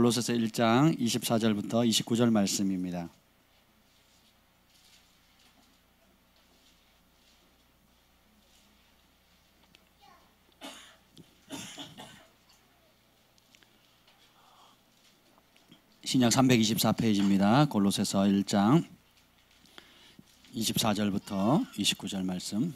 골로새서 1장 24절부터 29절 말씀입니다. 신약 324페이지입니다. 골로새서 1장 24절부터 29절 말씀.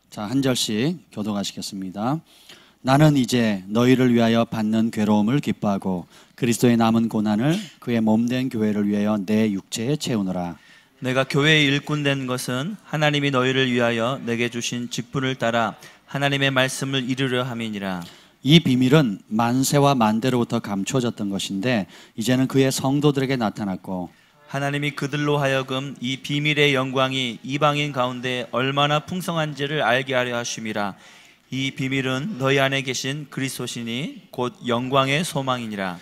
자, 한 절씩 교독하시겠습니다. 나는 이제 너희를 위하여 받는 괴로움을 기뻐하고 그리스도의 남은 고난을 그의 몸된 교회를 위하여 내 육체에 채우노라. 내가 교회의 일꾼 된 것은 하나님이 너희를 위하여 내게 주신 직분을 따라 하나님의 말씀을 이루려 함이니라. 이 비밀은 만세와 만대로부터 감춰졌던 것인데 이제는 그의 성도들에게 나타났고 하나님이 그들로 하여금 이 비밀의 영광이 이방인 가운데 얼마나 풍성한지를 알게 하려 하심이라. 이 비밀은 너희 안에 계신 그리스도시니 곧 영광의 소망이니라.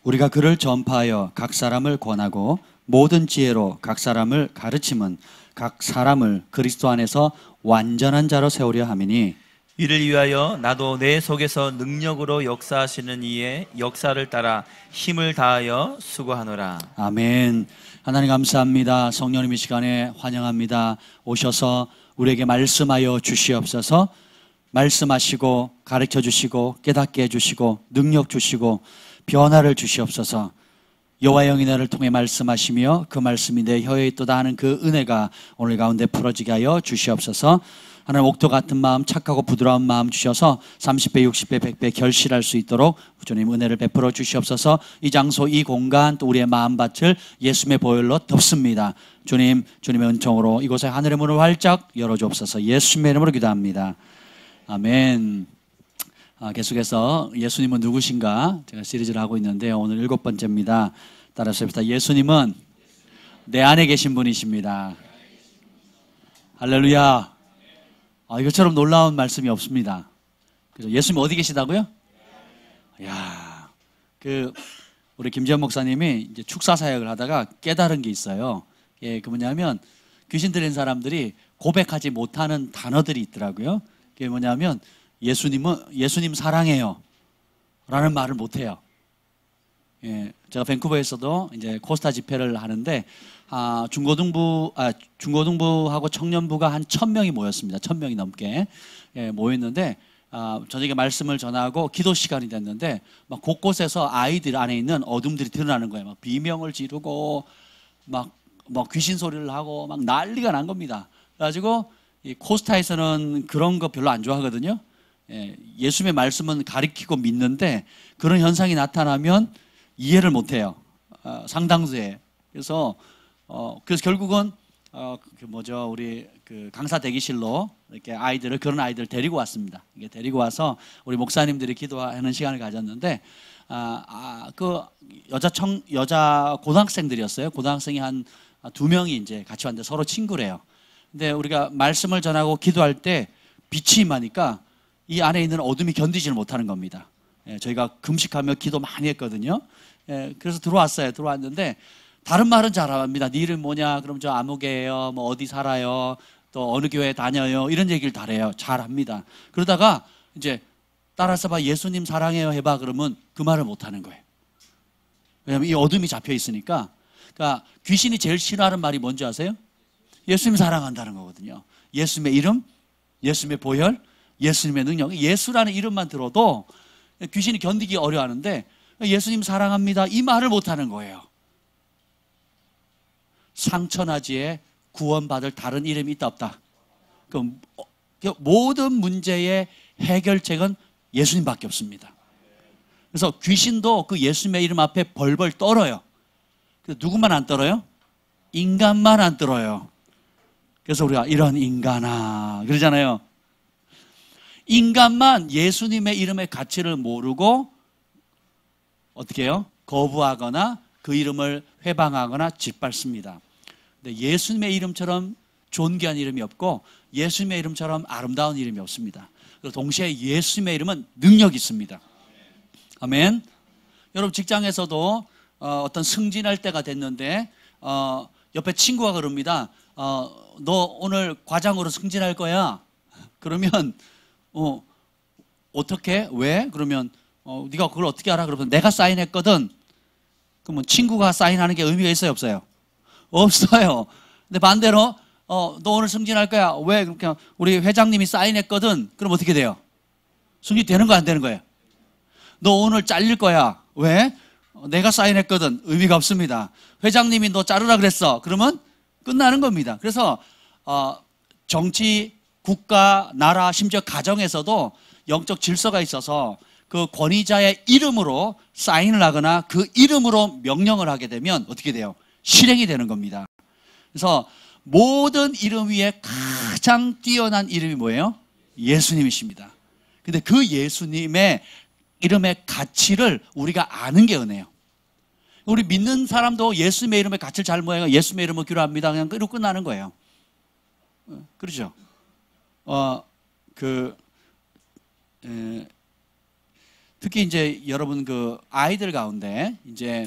우리가 그를 전파하여 각 사람을 권하고 모든 지혜로 각 사람을 가르침은 각 사람을 그리스도 안에서 완전한 자로 세우려 함이니 이를 위하여 나도 내 속에서 능력으로 역사하시는 이의 역사를 따라 힘을 다하여 수고하노라. 아멘. 하나님 감사합니다. 성령님 이 시간에 환영합니다. 오셔서 우리에게 말씀하여 주시옵소서. 말씀하시고 가르쳐 주시고 깨닫게 해주시고 능력 주시고 변화를 주시옵소서. 여호와의 영이 나를 통해 말씀하시며 그 말씀이 내 혀에 있도다 하는 그 은혜가 오늘 가운데 풀어지게 하여 주시옵소서. 하나님 옥토 같은 마음, 착하고 부드러운 마음 주셔서 30배, 60배, 100배 결실할 수 있도록 주님 은혜를 베풀어 주시옵소서. 이 장소, 이 공간, 또 우리의 마음밭을 예수님의 보혈로 덮습니다. 주님, 주님의 은총으로 이곳에 하늘의 문을 활짝 열어주옵소서. 예수님의 이름으로 기도합니다. 아멘. 계속해서 예수님은 누구신가? 제가 시리즈를 하고 있는데 오늘 7번째입니다. 따라서 해봅시다. 예수님은 내 안에 계신 분이십니다. 할렐루야. 이것처럼 놀라운 말씀이 없습니다. 그래서 예수님 어디 계시다고요? 이야, 우리 김지현 목사님이 이제 축사 사역을 하다가 깨달은 게 있어요. 예, 그 뭐냐면 귀신 들린 사람들이 고백하지 못하는 단어들이 있더라고요. 그게 뭐냐면 예수님 사랑해요 라는 말을 못해요. 예, 제가 밴쿠버에서도 이제 코스타 집회를 하는데 중고등부하고 청년부가 한 1000명이 모였습니다. 1000명이 넘게 모였는데 저녁에 말씀을 전하고 기도 시간이 됐는데 막 곳곳에서 아이들 안에 있는 어둠들이 드러나는 거예요. 막 비명을 지르고 막 귀신 소리를 하고 막 난리가 난 겁니다. 그래가지고 이 코스타에서는 그런 거 별로 안 좋아하거든요. 예수님의 말씀은 가리키고 믿는데 그런 현상이 나타나면 이해를 못해요. 상당수에. 그래서 결국은 우리 강사 대기실로 이렇게 그런 아이들을 데리고 왔습니다. 이게 데리고 와서 우리 목사님들이 기도하는 시간을 가졌는데 여자 고등학생들이었어요. 고등학생이 한 2명이 이제 같이 왔는데 서로 친구래요. 근데 우리가 말씀을 전하고 기도할 때 빛이 임하니까 이 안에 있는 어둠이 견디지를 못하는 겁니다. 저희가 금식하며 기도 많이 했거든요. 그래서 들어왔는데 다른 말은 잘합니다. 네 이름 뭐냐? 그럼 저 아무개예요. 뭐 어디 살아요? 또 어느 교회 다녀요? 이런 얘기를 잘합니다. 그러다가 이제 따라서 봐 예수님 사랑해요 해봐 그러면 그 말을 못하는 거예요. 왜냐하면 이 어둠이 잡혀 있으니까. 그러니까 귀신이 제일 싫어하는 말이 뭔지 아세요? 예수님 사랑한다는 거거든요. 예수님의 이름, 예수님의 보혈, 예수님의 능력. 예수라는 이름만 들어도 귀신이 견디기 어려워하는데 예수님 사랑합니다 이 말을 못하는 거예요. 상천하지에 구원받을 다른 이름이 있다 없다? 모든 문제의 해결책은 예수님밖에 없습니다. 그래서 귀신도 그 예수님의 이름 앞에 벌벌 떨어요. 누구만 안 떨어요? 인간만 안 떨어요. 그래서 우리가 이런 인간아 그러잖아요. 인간만 예수님의 이름의 가치를 모르고 어떻게 해요? 거부하거나 그 이름을 회방하거나 짓밟습니다. 근데 예수님의 이름처럼 존귀한 이름이 없고 예수님의 이름처럼 아름다운 이름이 없습니다. 그리고 동시에 예수님의 이름은 능력이 있습니다. 아멘. 여러분 직장에서도 어떤 승진할 때가 됐는데 옆에 친구가 그럽니다. 너 오늘 과장으로 승진할 거야. 그러면 어떻게? 왜? 그러면 네가 그걸 어떻게 알아? 그러면 내가 사인했거든. 그러면 친구가 사인하는 게 의미가 있어요, 없어요? 없어요. 근데 반대로 너 오늘 승진할 거야. 왜? 그러니까 우리 회장님이 사인했거든. 그럼 어떻게 돼요? 승진 되는 거 안 되는 거예요? 너 오늘 잘릴 거야. 왜? 내가 사인했거든. 의미가 없습니다. 회장님이 너 자르라 그랬어. 그러면 끝나는 겁니다. 그래서 정치, 국가, 나라, 심지어 가정에서도 영적 질서가 있어서 그 권위자의 이름으로 사인을 하거나 그 이름으로 명령을 하게 되면 어떻게 돼요? 실행이 되는 겁니다. 그래서 모든 이름 위에 가장 뛰어난 이름이 뭐예요? 예수님이십니다. 근데 그 예수님의 이름의 가치를 우리가 아는 게 은혜예요. 우리 믿는 사람도 예수님의 이름의 가치를 잘 모여요. 예수님의 이름으로 기도합니다. 그냥 이러고 끝나는 거예요. 그렇죠? 특히 이제 여러분 그 아이들 가운데 이제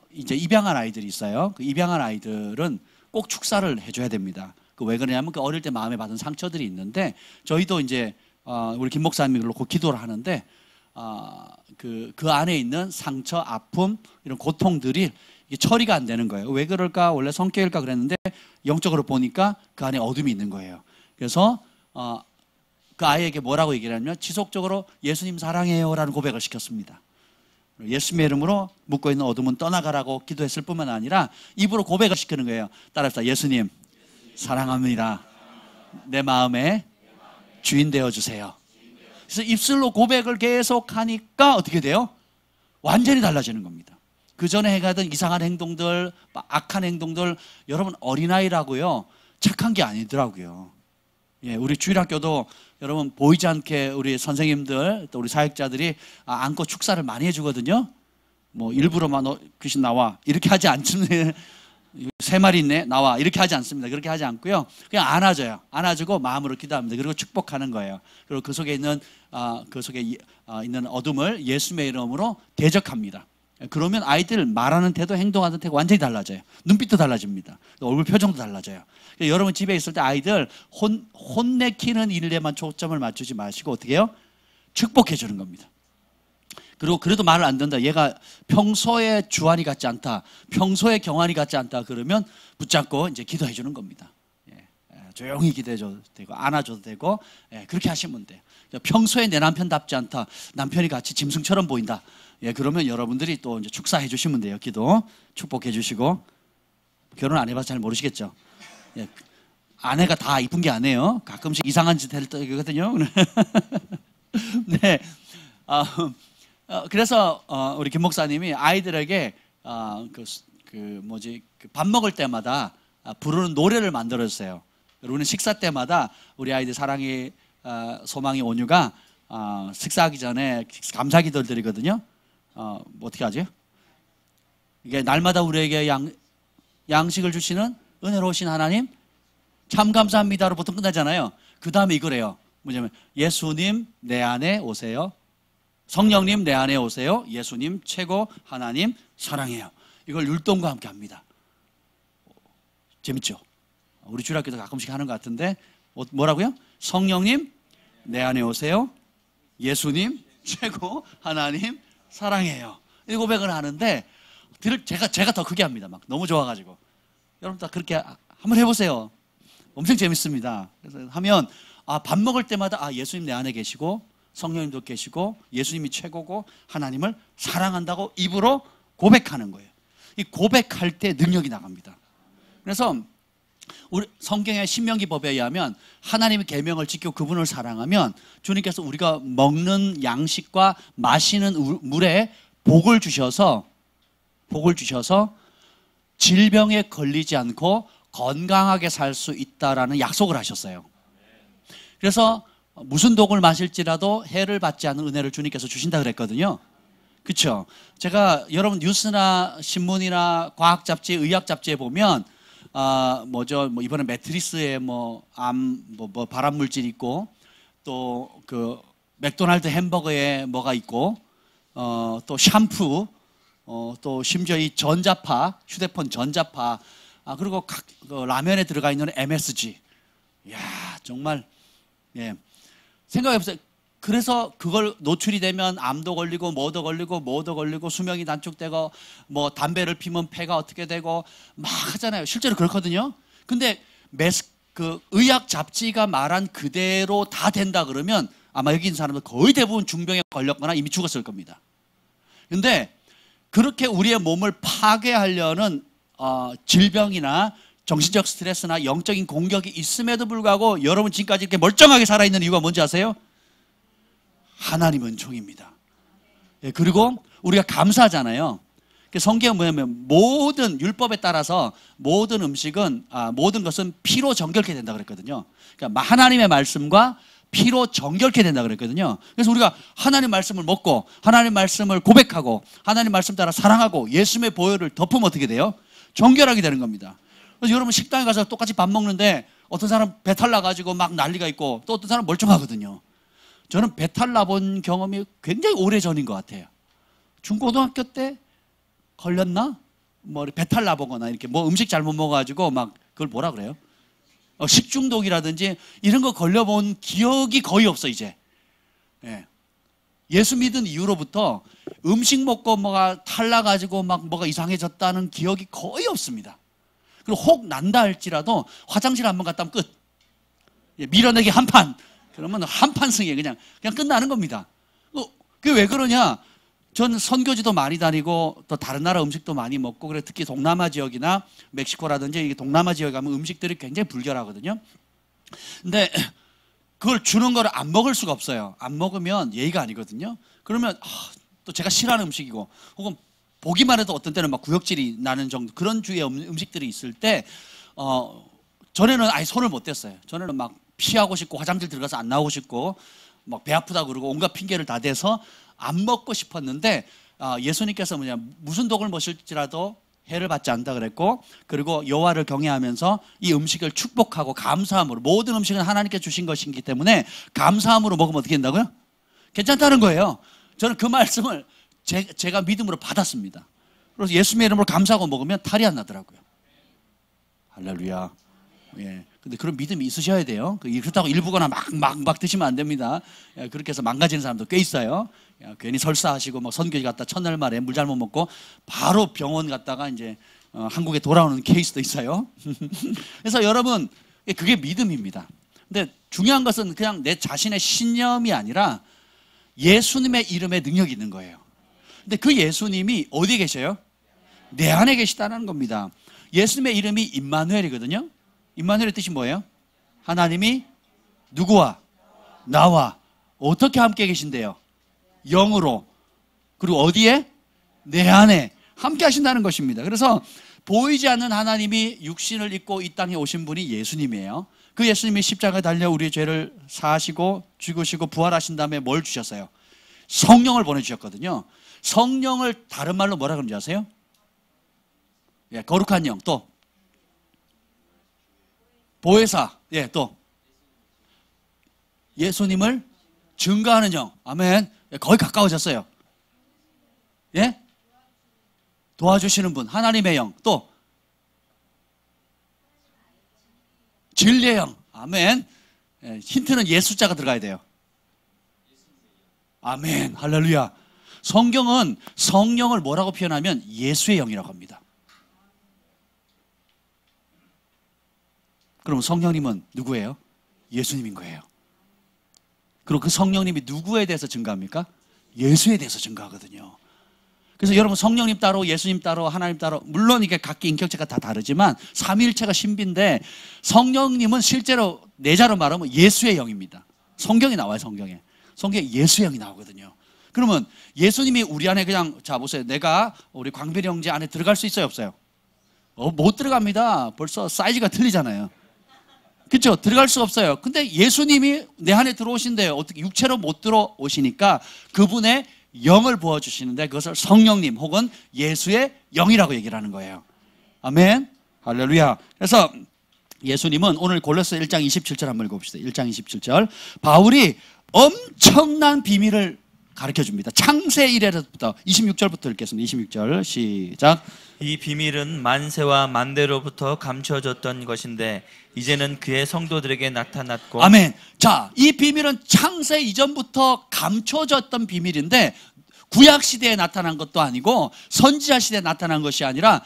입양한 아이들이 있어요. 그 입양한 아이들은 꼭 축사를 해줘야 됩니다. 그 왜 그러냐면 그 어릴 때 마음에 받은 상처들이 있는데 저희도 이제 우리 김 목사님이 그렇고 기도를 하는데 그 안에 있는 상처, 아픔 이런 고통들이 이게 처리가 안 되는 거예요. 왜 그럴까? 원래 성격일까 그랬는데 영적으로 보니까 그 안에 어둠이 있는 거예요. 그래서 그 아이에게 뭐라고 얘기를 하냐면 지속적으로 예수님 사랑해요라는 고백을 시켰습니다. 예수님의 이름으로 묻고 있는 어둠은 떠나가라고 기도했을 뿐만 아니라 입으로 고백을 시키는 거예요. 따라합시다. 예수님 사랑합니다. 내 마음에 주인 되어주세요. 그래서 입술로 고백을 계속 하니까 어떻게 돼요? 완전히 달라지는 겁니다. 그 전에 해가던 이상한 행동들, 악한 행동들, 여러분 어린아이라고요 착한 게 아니더라고요. 예, 우리 주일학교도 여러분 보이지 않게 우리 선생님들 또 우리 사역자들이 안고 축사를 많이 해주거든요. 뭐 일부러만 귀신 나와 이렇게 하지 않습니다. 세 마리 있네 나와 이렇게 하지 않습니다. 그렇게 하지 않고요. 그냥 안아줘요. 안아주고 마음으로 기도합니다. 그리고 축복하는 거예요. 그리고 그 속에 있는 있는 어둠을 예수님의 이름으로 대적합니다. 그러면 아이들 말하는 태도, 행동하는 태도 완전히 달라져요. 눈빛도 달라집니다. 얼굴 표정도 달라져요. 여러분 집에 있을 때 아이들 혼내키는 일에만 초점을 맞추지 마시고 어떻게 해요? 축복해 주는 겁니다. 그리고 그래도 말을 안 듣는다. 얘가 평소에 주한이 같지 않다. 평소에 경한이 같지 않다. 그러면 붙잡고 이제 기도해 주는 겁니다. 조용히 기도해 줘도 되고 안아줘도 되고 그렇게 하시면 돼요. 평소에 내 남편답지 않다. 남편이 같이 짐승처럼 보인다. 그러면 여러분들이 또 이제 축사해 주시면 돼요. 기도 축복해 주시고 결혼 안 해봐서 잘 모르시겠죠. 아내가 다 이쁜 게 아니에요. 가끔씩 이상한 짓 할 때거든요. 네. 그래서 우리 김 목사님이 아이들에게 밥 먹을 때마다 부르는 노래를 만들어주세요. 우리는 식사 때마다 우리 아이들 사랑이 소망이 온유가 식사하기 전에 감사기도를 드리거든요. 어떻게 하죠? 이게 날마다 우리에게 양식을 주시는 은혜로우신 하나님 참 감사합니다로 보통 끝나잖아요. 그 다음에 이거래요. 뭐냐면 예수님 내 안에 오세요. 성령님 내 안에 오세요. 예수님 최고 하나님 사랑해요. 이걸 율동과 함께 합니다. 재밌죠? 우리 주일학교도 가끔씩 하는 것 같은데 뭐라고요? 성령님 내 안에 오세요. 예수님 최고 하나님 사랑해요. 이 고백을 하는데 제가 더 크게 합니다. 막 너무 좋아가지고 여러분 다 그렇게 한번 해보세요. 엄청 재밌습니다. 그래서 하면 밥 먹을 때마다 예수님 내 안에 계시고 성령님도 계시고 예수님이 최고고 하나님을 사랑한다고 입으로 고백하는 거예요. 이 고백할 때 능력이 나갑니다. 그래서 우리 성경의 신명기 법에 의하면 하나님의 계명을 지키고 그분을 사랑하면 주님께서 우리가 먹는 양식과 마시는 물에 복을 주셔서 질병에 걸리지 않고 건강하게 살 수 있다라는 약속을 하셨어요. 그래서 무슨 독을 마실지라도 해를 받지 않는 은혜를 주님께서 주신다 그랬거든요. 그렇죠? 제가 여러분 뉴스나 신문이나 과학 잡지, 의학 잡지에 보면 이번에 매트리스에 발암 물질 있고 또 그 맥도날드 햄버거에 뭐가 있고 또 샴푸 또 심지어 이 전자파 휴대폰 전자파 그리고 각 라면에 들어가 있는 MSG. 이야, 정말, 예. 생각해보세요. 그래서 그걸 노출이 되면 암도 걸리고 뭐도 걸리고 뭐도 걸리고 수명이 단축되고 뭐 담배를 피면 폐가 어떻게 되고 막 하잖아요. 실제로 그렇거든요. 근데 그 의학 잡지가 말한 그대로 다 된다 그러면 아마 여기 있는 사람들 거의 대부분 중병에 걸렸거나 이미 죽었을 겁니다. 근데 그렇게 우리의 몸을 파괴하려는 질병이나 정신적 스트레스나 영적인 공격이 있음에도 불구하고 여러분 지금까지 이렇게 멀쩡하게 살아있는 이유가 뭔지 아세요? 하나님은 종입니다. 예, 그리고 우리가 감사하잖아요. 성경은 뭐냐면 모든 율법에 따라서 모든 음식은 모든 것은 피로 정결케 된다 그랬거든요. 그러니까 하나님의 말씀과 피로 정결케 된다 그랬거든요. 그래서 우리가 하나님 말씀을 먹고 하나님 말씀을 고백하고 하나님 말씀 따라 사랑하고 예수님의 보혈을 덮으면 어떻게 돼요? 정결하게 되는 겁니다. 그래서 여러분 식당에 가서 똑같이 밥 먹는데 어떤 사람 배탈 나가지고 막 난리가 있고 또 어떤 사람 멀쩡하거든요. 저는 배탈 나본 경험이 굉장히 오래전인 것 같아요. 중고등학교 때 걸렸나? 뭐 배탈 나보거나 이렇게 뭐 음식 잘못 먹어가지고 막 그걸 뭐라 그래요? 식중독이라든지 이런 거 걸려본 기억이 거의 없어 이제. 예. 예수 믿은 이후로부터 음식 먹고 뭐가 탈 나가지고 막 뭐가 이상해졌다는 기억이 거의 없습니다. 그리고 혹 난다 할지라도 화장실 한번 갔다 오면 끝. 예, 밀어내기 한 판. 그러면 한 판 승에 그냥 끝나는 겁니다. 그게 왜 그러냐? 전 선교지도 많이 다니고 또 다른 나라 음식도 많이 먹고 그래 특히 동남아 지역이나 멕시코라든지 이게 동남아 지역에 가면 음식들이 굉장히 불결하거든요. 근데 그걸 주는 거를 안 먹을 수가 없어요. 안 먹으면 예의가 아니거든요. 그러면 또 제가 싫어하는 음식이고 혹은 보기만 해도 어떤 때는 막 구역질이 나는 정도 그런 주의 음식들이 있을 때 전에는 아예 손을 못 댔어요. 전에는 막 피하고 싶고 화장실 들어가서 안 나오고 싶고 막 배 아프다 그러고 온갖 핑계를 다 대서 안 먹고 싶었는데 예수님께서 무슨 독을 마실지라도 해를 받지 않는다 그랬고 그리고 여호와를 경외하면서 이 음식을 축복하고 감사함으로 모든 음식은 하나님께 주신 것이기 때문에 감사함으로 먹으면 어떻게 된다고요? 괜찮다는 거예요. 저는 그 말씀을 제가 믿음으로 받았습니다. 그래서 예수님의 이름으로 감사하고 먹으면 탈이 안 나더라고요. 할렐루야. 예. 근데 그런 믿음이 있으셔야 돼요. 그렇다고 일부거나 막 드시면 안 됩니다. 예, 그렇게 해서 망가지는 사람도 꽤 있어요. 야, 괜히 설사하시고 막 선교지 갔다 첫날 말에 물 잘못 먹고 바로 병원 갔다가 이제 한국에 돌아오는 케이스도 있어요. 그래서 여러분 그게 믿음입니다. 근데 중요한 것은 그냥 내 자신의 신념이 아니라 예수님의 이름에 능력이 있는 거예요. 근데 그 예수님이 어디에 계셔요? 내 안에 계시다는 겁니다. 예수님의 이름이 임마누엘이거든요. 임마누엘의 뜻이 뭐예요? 하나님이 누구와? 나와 어떻게 함께 계신대요? 영으로. 그리고 어디에? 내 안에 함께 하신다는 것입니다. 그래서 보이지 않는 하나님이 육신을 입고 이 땅에 오신 분이 예수님이에요. 그 예수님이 십자가에 달려 우리의 죄를 사하시고 죽으시고 부활하신 다음에 뭘 주셨어요? 성령을 보내주셨거든요. 성령을 다른 말로 뭐라 그러는지 아세요? 예, 거룩한 영. 또 보혜사. 예, 또 예수님을 증거하는 영. 아멘. 예, 거의 가까워졌어요. 예? 도와주시는 분. 하나님의 영. 또 진리의 영. 아멘. 예, 힌트는 예수자가 들어가야 돼요. 아멘. 할렐루야. 성경은 성령을 뭐라고 표현하면 예수의 영이라고 합니다. 그럼 성령님은 누구예요? 예수님인 거예요. 그리고 그 성령님이 누구에 대해서 증거합니까? 예수에 대해서 증거하거든요. 그래서 여러분 성령님 따로 예수님 따로 하나님 따로 물론 이게 각기 인격체가 다 다르지만 삼위일체가 신비인데 성령님은 실제로 내자로 말하면 예수의 영입니다. 성경에 나와요. 성경에 예수의 영이 나오거든요. 그러면 예수님이 우리 안에 그냥 자 보세요. 내가 우리 광별이 형제 안에 들어갈 수 있어요? 없어요? 못 들어갑니다. 벌써 사이즈가 틀리잖아요. 그렇죠? 들어갈 수 없어요. 근데 예수님이 내 안에 들어오신대요. 어떻게 육체로 못 들어오시니까 그분의 영을 부어주시는데 그것을 성령님 혹은 예수의 영이라고 얘기를 하는 거예요. 아멘. 할렐루야. 그래서 예수님은 오늘 골로새 1장 27절 한번 읽어봅시다. 1장 27절. 바울이 엄청난 비밀을 가르쳐 줍니다. 창세 이래부터 26절부터 읽겠습니다. 26절 시작. 이 비밀은 만세와 만대로부터 감춰졌던 것인데 이제는 그의 성도들에게 나타났고. 아멘. 자, 이 비밀은 창세 이전부터 감춰졌던 비밀인데 구약 시대에 나타난 것도 아니고 선지자 시대에 나타난 것이 아니라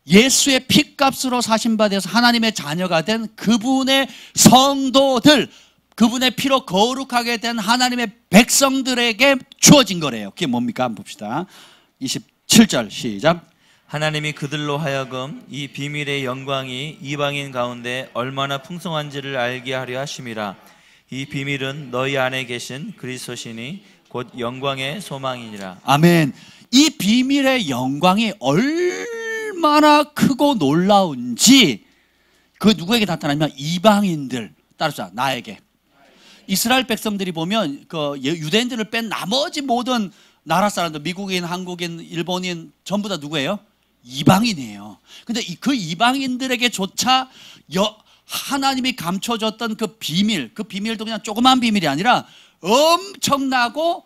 예수의 피값으로 사신 바 되어서 하나님의 자녀가 된 그분의 성도들, 그분의 피로 거룩하게 된 하나님의 백성들에게 주어진 거래요. 그게 뭡니까? 한번 봅시다. 27절 시작. 하나님이 그들로 하여금 이 비밀의 영광이 이방인 가운데 얼마나 풍성한지를 알게 하려 하심이라. 이 비밀은 너희 안에 계신 그리스도시니 곧 영광의 소망이니라. 아멘. 이 비밀의 영광이 얼마나 크고 놀라운지 그 누구에게 나타나냐면 이방인들, 따라서 나에게. 이스라엘 백성들이 보면 그 유대인들을 뺀 나머지 모든 나라 사람들, 미국인, 한국인, 일본인 전부 다 누구예요? 이방인이에요. 근데 그 이방인들에게조차 하나님이 감춰줬던 그 비밀도 그냥 조그만 비밀이 아니라 엄청나고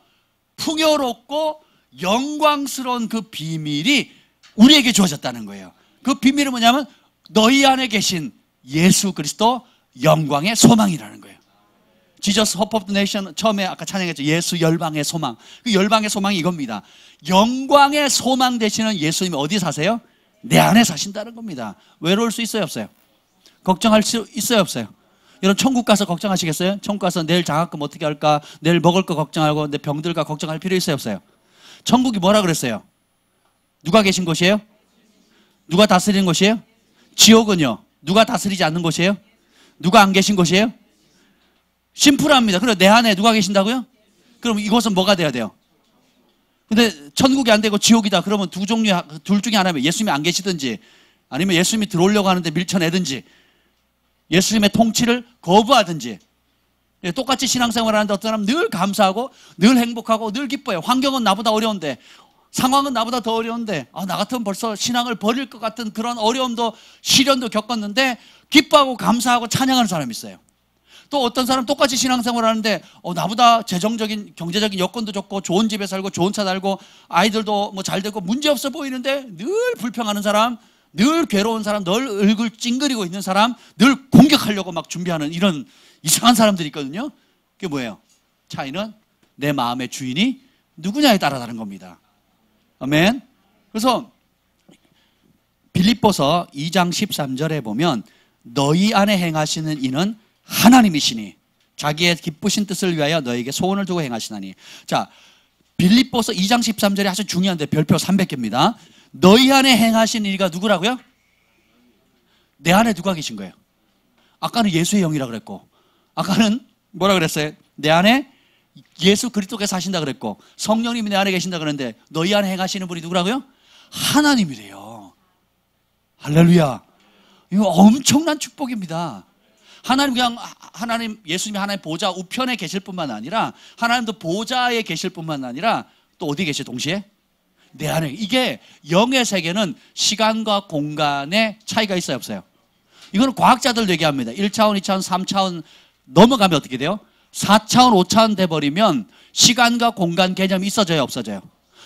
풍요롭고 영광스러운 그 비밀이 우리에게 주어졌다는 거예요. 그 비밀은 뭐냐면 너희 안에 계신 예수 그리스도 영광의 소망이라는 거예요. Jesus Hope of the Nation 처음에 아까 찬양했죠. 예수 열방의 소망. 그 열방의 소망이 이겁니다. 영광의 소망 되시는 예수님이 어디 사세요? 내 안에 사신다는 겁니다. 외로울 수 있어요, 없어요? 걱정할 수 있어요, 없어요? 여러분 천국 가서 걱정하시겠어요? 천국 가서 내일 장학금 어떻게 할까? 내일 먹을 거 걱정하고 내 병들까 걱정할 필요 있어요, 없어요? 천국이 뭐라 그랬어요? 누가 계신 곳이에요? 누가 다스리는 곳이에요? 지옥은요? 누가 다스리지 않는 곳이에요? 누가 안 계신 곳이에요? 심플합니다. 그래, 내 안에 누가 계신다고요? 그럼 이곳은 뭐가 돼야 돼요? 근데 천국이 안 되고 지옥이다. 그러면 둘 중에 하나면 예수님이 안 계시든지 아니면 예수님이 들어오려고 하는데 밀쳐내든지 예수님의 통치를 거부하든지. 똑같이 신앙생활을 하는데 어떤 사람은 늘 감사하고 늘 행복하고 늘 기뻐요. 환경은 나보다 어려운데 상황은 나보다 더 어려운데 나 같으면 벌써 신앙을 버릴 것 같은 그런 어려움도 시련도 겪었는데 기뻐하고 감사하고 찬양하는 사람이 있어요. 또 어떤 사람 똑같이 신앙생활을 하는데 나보다 재정적인 경제적인 여건도 좋고 좋은 집에 살고 좋은 차 달고 아이들도 뭐 잘 되고 문제없어 보이는데 늘 불평하는 사람, 늘 괴로운 사람, 늘 얼굴 찡그리고 있는 사람, 늘 공격하려고 막 준비하는 이런 이상한 사람들이 있거든요. 그게 뭐예요? 차이는 내 마음의 주인이 누구냐에 따라 다른 겁니다. 아멘. 그래서 빌립보서 2장 13절에 보면 너희 안에 행하시는 이는 하나님이시니 자기의 기쁘신 뜻을 위하여 너에게 소원을 두고 행하시나니. 자, 빌립보서 2장 13절에 아주 중요한데 별표 300개입니다. 너희 안에 행하시는 이가 누구라고요? 내 안에 누가 계신 거예요? 아까는 예수의 영이라 그랬고 아까는 뭐라 그랬어요? 내 안에 예수 그리스도께서 사신다 그랬고 성령님이 내 안에 계신다 그랬는데 너희 안에 행하시는 분이 누구라고요? 하나님이래요. 할렐루야. 이거 엄청난 축복입니다. 하나님 예수님이 하나님 보좌 우편에 계실 뿐만 아니라 하나님도 보좌에 계실 뿐만 아니라 또 어디 계세요? 동시에 내 안에. 이게 영의 세계는 시간과 공간의 차이가 있어요, 없어요? 이거는 과학자들도 얘기합니다. 1차원, 2차원, 3차원 넘어가면 어떻게 돼요? 4차원, 5차원 돼버리면 시간과 공간 개념이 있어져요, 없어져요?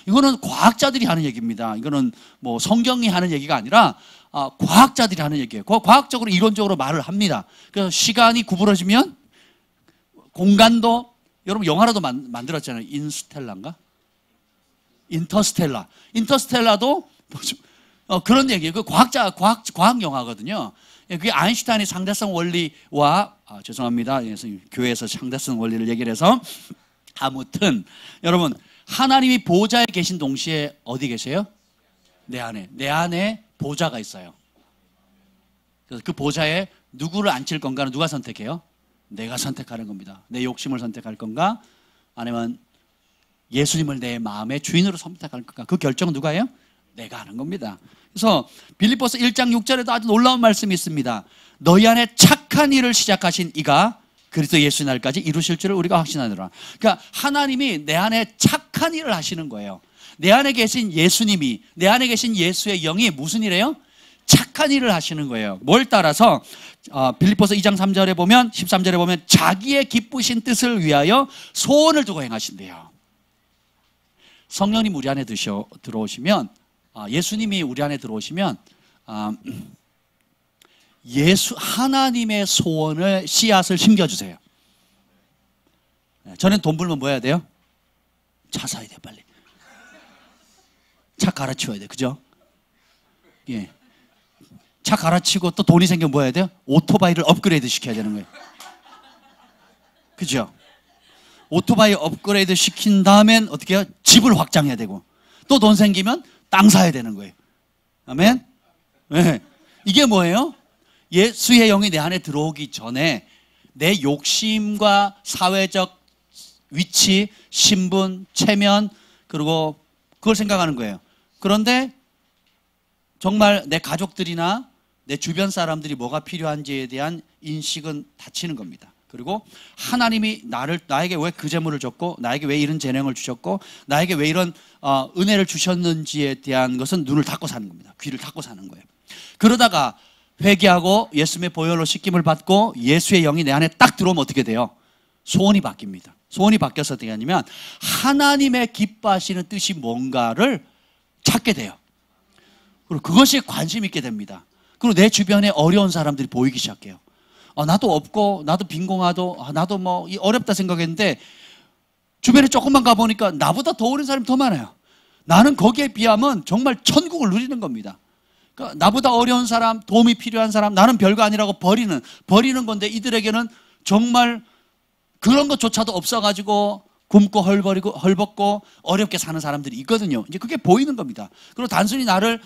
이거는 과학자들이 하는 얘기입니다. 이거는 뭐 성경이 하는 얘기가 아니라 과학자들이 하는 얘기예요. 과학적으로 이론적으로 말을 합니다. 그래서 시간이 구부러지면 공간도, 여러분 영화라도 만들었잖아요. 인터스텔라도 그런 얘기예요. 그 과학 영화거든요. 그게 아인슈타인의 상대성 원리와 죄송합니다. 교회에서 상대성 원리를 얘기를 해서 아무튼 여러분 하나님이 보좌에 계신 동시에 어디 계세요? 내 안에 보좌가 있어요. 그래서 그 보좌에 누구를 앉힐 건가는 누가 선택해요? 내가 선택하는 겁니다. 내 욕심을 선택할 건가? 아니면 예수님을 내 마음의 주인으로 선택할 건가? 그 결정은 누가 해요? 내가 하는 겁니다. 그래서 빌립보서 1장 6절에도 아주 놀라운 말씀이 있습니다. 너희 안에 착한 일을 시작하신 이가 그리스도 예수의 날까지 이루실 줄을 우리가 확신하노라. 그러니까 하나님이 내 안에 착한 일을 하시는 거예요. 내 안에 계신 예수님이, 내 안에 계신 예수의 영이 무슨 일이에요? 착한 일을 하시는 거예요. 뭘 따라서 빌립보서 2장 3절에 보면 13절에 보면 자기의 기쁘신 뜻을 위하여 소원을 두고 행하신대요. 성령님 우리 안에 들어오시면, 예수님이 우리 안에 들어오시면, 하나님의 소원을 씨앗을 심겨주세요. 저는 돈 벌면 뭐 해야 돼요? 차 사야 돼요, 빨리. 차 갈아치워야 돼, 그죠? 예. 차 갈아치고 또 돈이 생기면 뭐 해야 돼요? 오토바이를 업그레이드 시켜야 되는 거예요. 그죠? 오토바이 업그레이드 시킨 다음엔 어떻게 해요? 집을 확장해야 되고, 또 돈 생기면 땅 사야 되는 거예요. 아멘? 네. 이게 뭐예요? 예수의 영이 내 안에 들어오기 전에 내 욕심과 사회적 위치, 신분, 체면, 그리고 그걸 생각하는 거예요. 그런데 정말 내 가족들이나 내 주변 사람들이 뭐가 필요한지에 대한 인식은 닫히는 겁니다. 그리고 하나님이 나에게 왜 그 재물을 줬고, 나에게 왜 이런 재능을 주셨고, 나에게 왜 이런 은혜를 주셨는지에 대한 것은 눈을 닫고 사는 겁니다. 귀를 닫고 사는 거예요. 그러다가 회개하고 예수님의 보혈로 씻김을 받고 예수의 영이 내 안에 딱 들어오면 어떻게 돼요? 소원이 바뀝니다. 소원이 바뀌어서 어떻게 하냐면 하나님의 기뻐하시는 뜻이 뭔가를 찾게 돼요. 그리고 그것이 관심 있게 됩니다. 그리고 내 주변에 어려운 사람들이 보이기 시작해요. 나도 없고, 나도 빈공하도, 나도 뭐 어렵다 생각했는데 주변에 조금만 가보니까 나보다 더 어려운 사람이 더 많아요. 나는 거기에 비하면 정말 천국을 누리는 겁니다. 그러니까 나보다 어려운 사람, 도움이 필요한 사람, 나는 별거 아니라고 버리는 건데 이들에게는 정말 그런 것조차도 없어가지고 굶고 헐벗고 어렵게 사는 사람들이 있거든요. 이제 그게 보이는 겁니다. 그리고 단순히 나를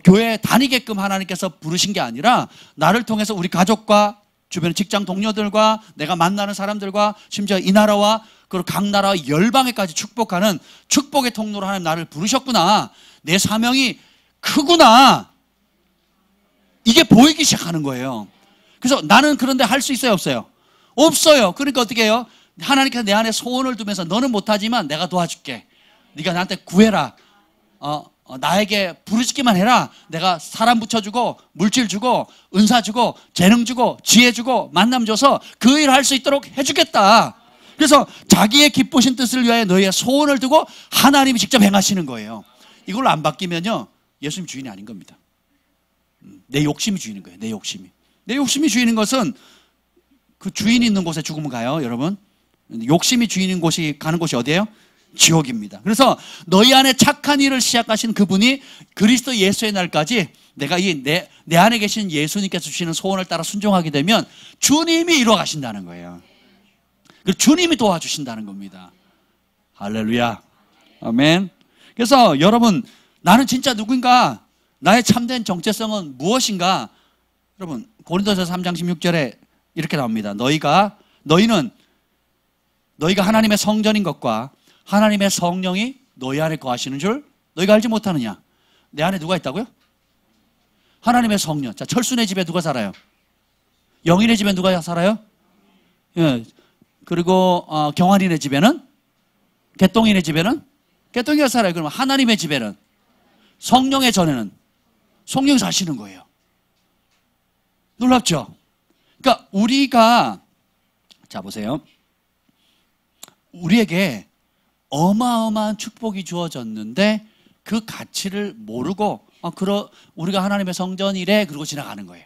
교회에 다니게끔 하나님께서 부르신 게 아니라 나를 통해서 우리 가족과 주변 직장 동료들과 내가 만나는 사람들과 심지어 이 나라와 그리고 각 나라와 열방에까지 축복하는 축복의 통로로 하나님 나를 부르셨구나. 내 사명이 크구나. 이게 보이기 시작하는 거예요. 그래서 나는 그런데 할 수 있어요, 없어요? 없어요. 그러니까 어떻게 해요? 하나님께서 내 안에 소원을 두면서 너는 못하지만 내가 도와줄게. 네가 나한테 구해라. 나에게 부르짖기만 해라. 내가 사람 붙여주고 물질 주고 은사 주고 재능 주고 지혜 주고 만남 줘서 그 일을 할 수 있도록 해주겠다. 그래서 자기의 기쁘신 뜻을 위하여 너희의 소원을 두고 하나님이 직접 행하시는 거예요. 이걸로 안 바뀌면요, 예수님 주인이 아닌 겁니다. 내 욕심이 주인인 거예요. 내 욕심이 주인인 것은 그 주인이 있는 곳에 죽으면 가요, 여러분. 욕심이 주인인 곳이 가는 곳이 어디예요? 지옥입니다. 그래서 너희 안에 착한 일을 시작하신 그분이 그리스도 예수의 날까지 내가 내 안에 계신 예수님께서 주시는 소원을 따라 순종하게 되면 주님이 이루어 가신다는 거예요. 그리고 주님이 도와주신다는 겁니다. 할렐루야. 아멘. 그래서 여러분, 나는 진짜 누구인가? 나의 참된 정체성은 무엇인가? 여러분, 고린도서 3장 16절에 이렇게 나옵니다. 너희는 하나님의 성전인 것과 하나님의 성령이 너희 안에 거하시는 줄 너희가 알지 못하느냐? 내 안에 누가 있다고요? 하나님의 성령. 자, 철수네 집에 누가 살아요? 영인의 집에 누가 살아요? 예. 그리고 경환이네 집에는? 개똥이네 집에는? 개똥이가 살아요. 그러면 하나님의 집에는? 성령의 전에는? 성령이 사시는 거예요. 놀랍죠? 그러니까 우리가, 자 보세요. 우리에게 어마어마한 축복이 주어졌는데 그 가치를 모르고 우리가 하나님의 성전이래 그러고 지나가는 거예요.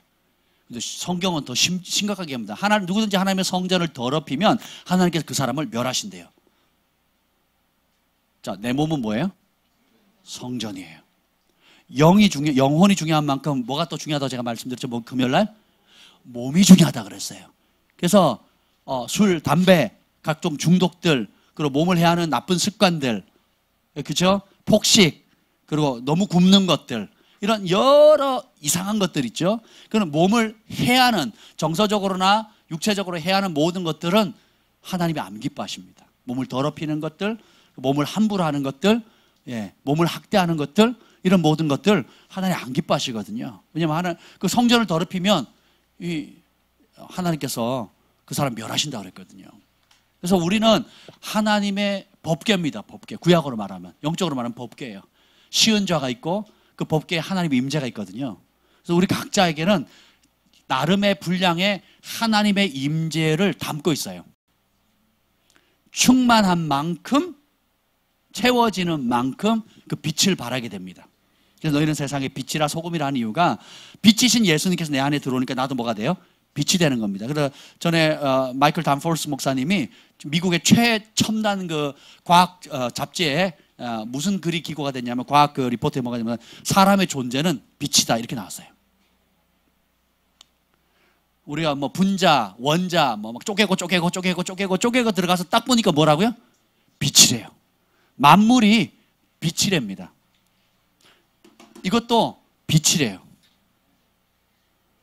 근데 성경은 더 심각하게 합니다. 누구든지 하나님의 성전을 더럽히면 하나님께서 그 사람을 멸하신대요. 자, 내 몸은 뭐예요? 성전이에요. 영혼이 중요한 만큼 뭐가 또 중요하다고 제가 말씀드렸죠. 금요일날 몸이 중요하다 그랬어요. 그래서 술, 담배, 각종 중독들, 그리고 몸을 해하는 나쁜 습관들, 그죠? 폭식, 그리고 너무 굶는 것들, 이런 여러 이상한 것들 있죠. 그런 몸을 해하는, 정서적으로나 육체적으로 해하는 모든 것들은 하나님이 안 기뻐하십니다. 몸을 더럽히는 것들, 몸을 함부로 하는 것들, 몸을 학대하는 것들, 이런 모든 것들 하나님 안 기뻐하시거든요. 왜냐하면 그 성전을 더럽히면 하나님께서 그 사람 멸하신다고 그랬거든요. 그래서 우리는 하나님의 법궤입니다. 법궤. 구약으로 말하면, 영적으로 말하면 법궤예요. 쉬운 죄가 있고 그 법궤에 하나님의 임재가 있거든요. 그래서 우리 각자에게는 나름의 분량의 하나님의 임재를 담고 있어요. 충만한 만큼 채워지는 만큼 그 빛을 발하게 됩니다. 그래서 너희는 세상의 빛이라 소금이라 하는 이유가 빛이신 예수님께서 내 안에 들어오니까 나도 뭐가 돼요? 빛이 되는 겁니다. 그래서 전에 마이클 단포스 목사님이 미국의 최첨단 그 과학 잡지에 무슨 글이 기고가 됐냐면 과학 그 리포트에 뭐가 되냐면 사람의 존재는 빛이다 이렇게 나왔어요. 우리가 뭐 분자, 원자 뭐 막 쪼개고 들어가서 딱 보니까 뭐라고요? 빛이래요. 만물이 빛이랍니다. 이것도 빛이래요.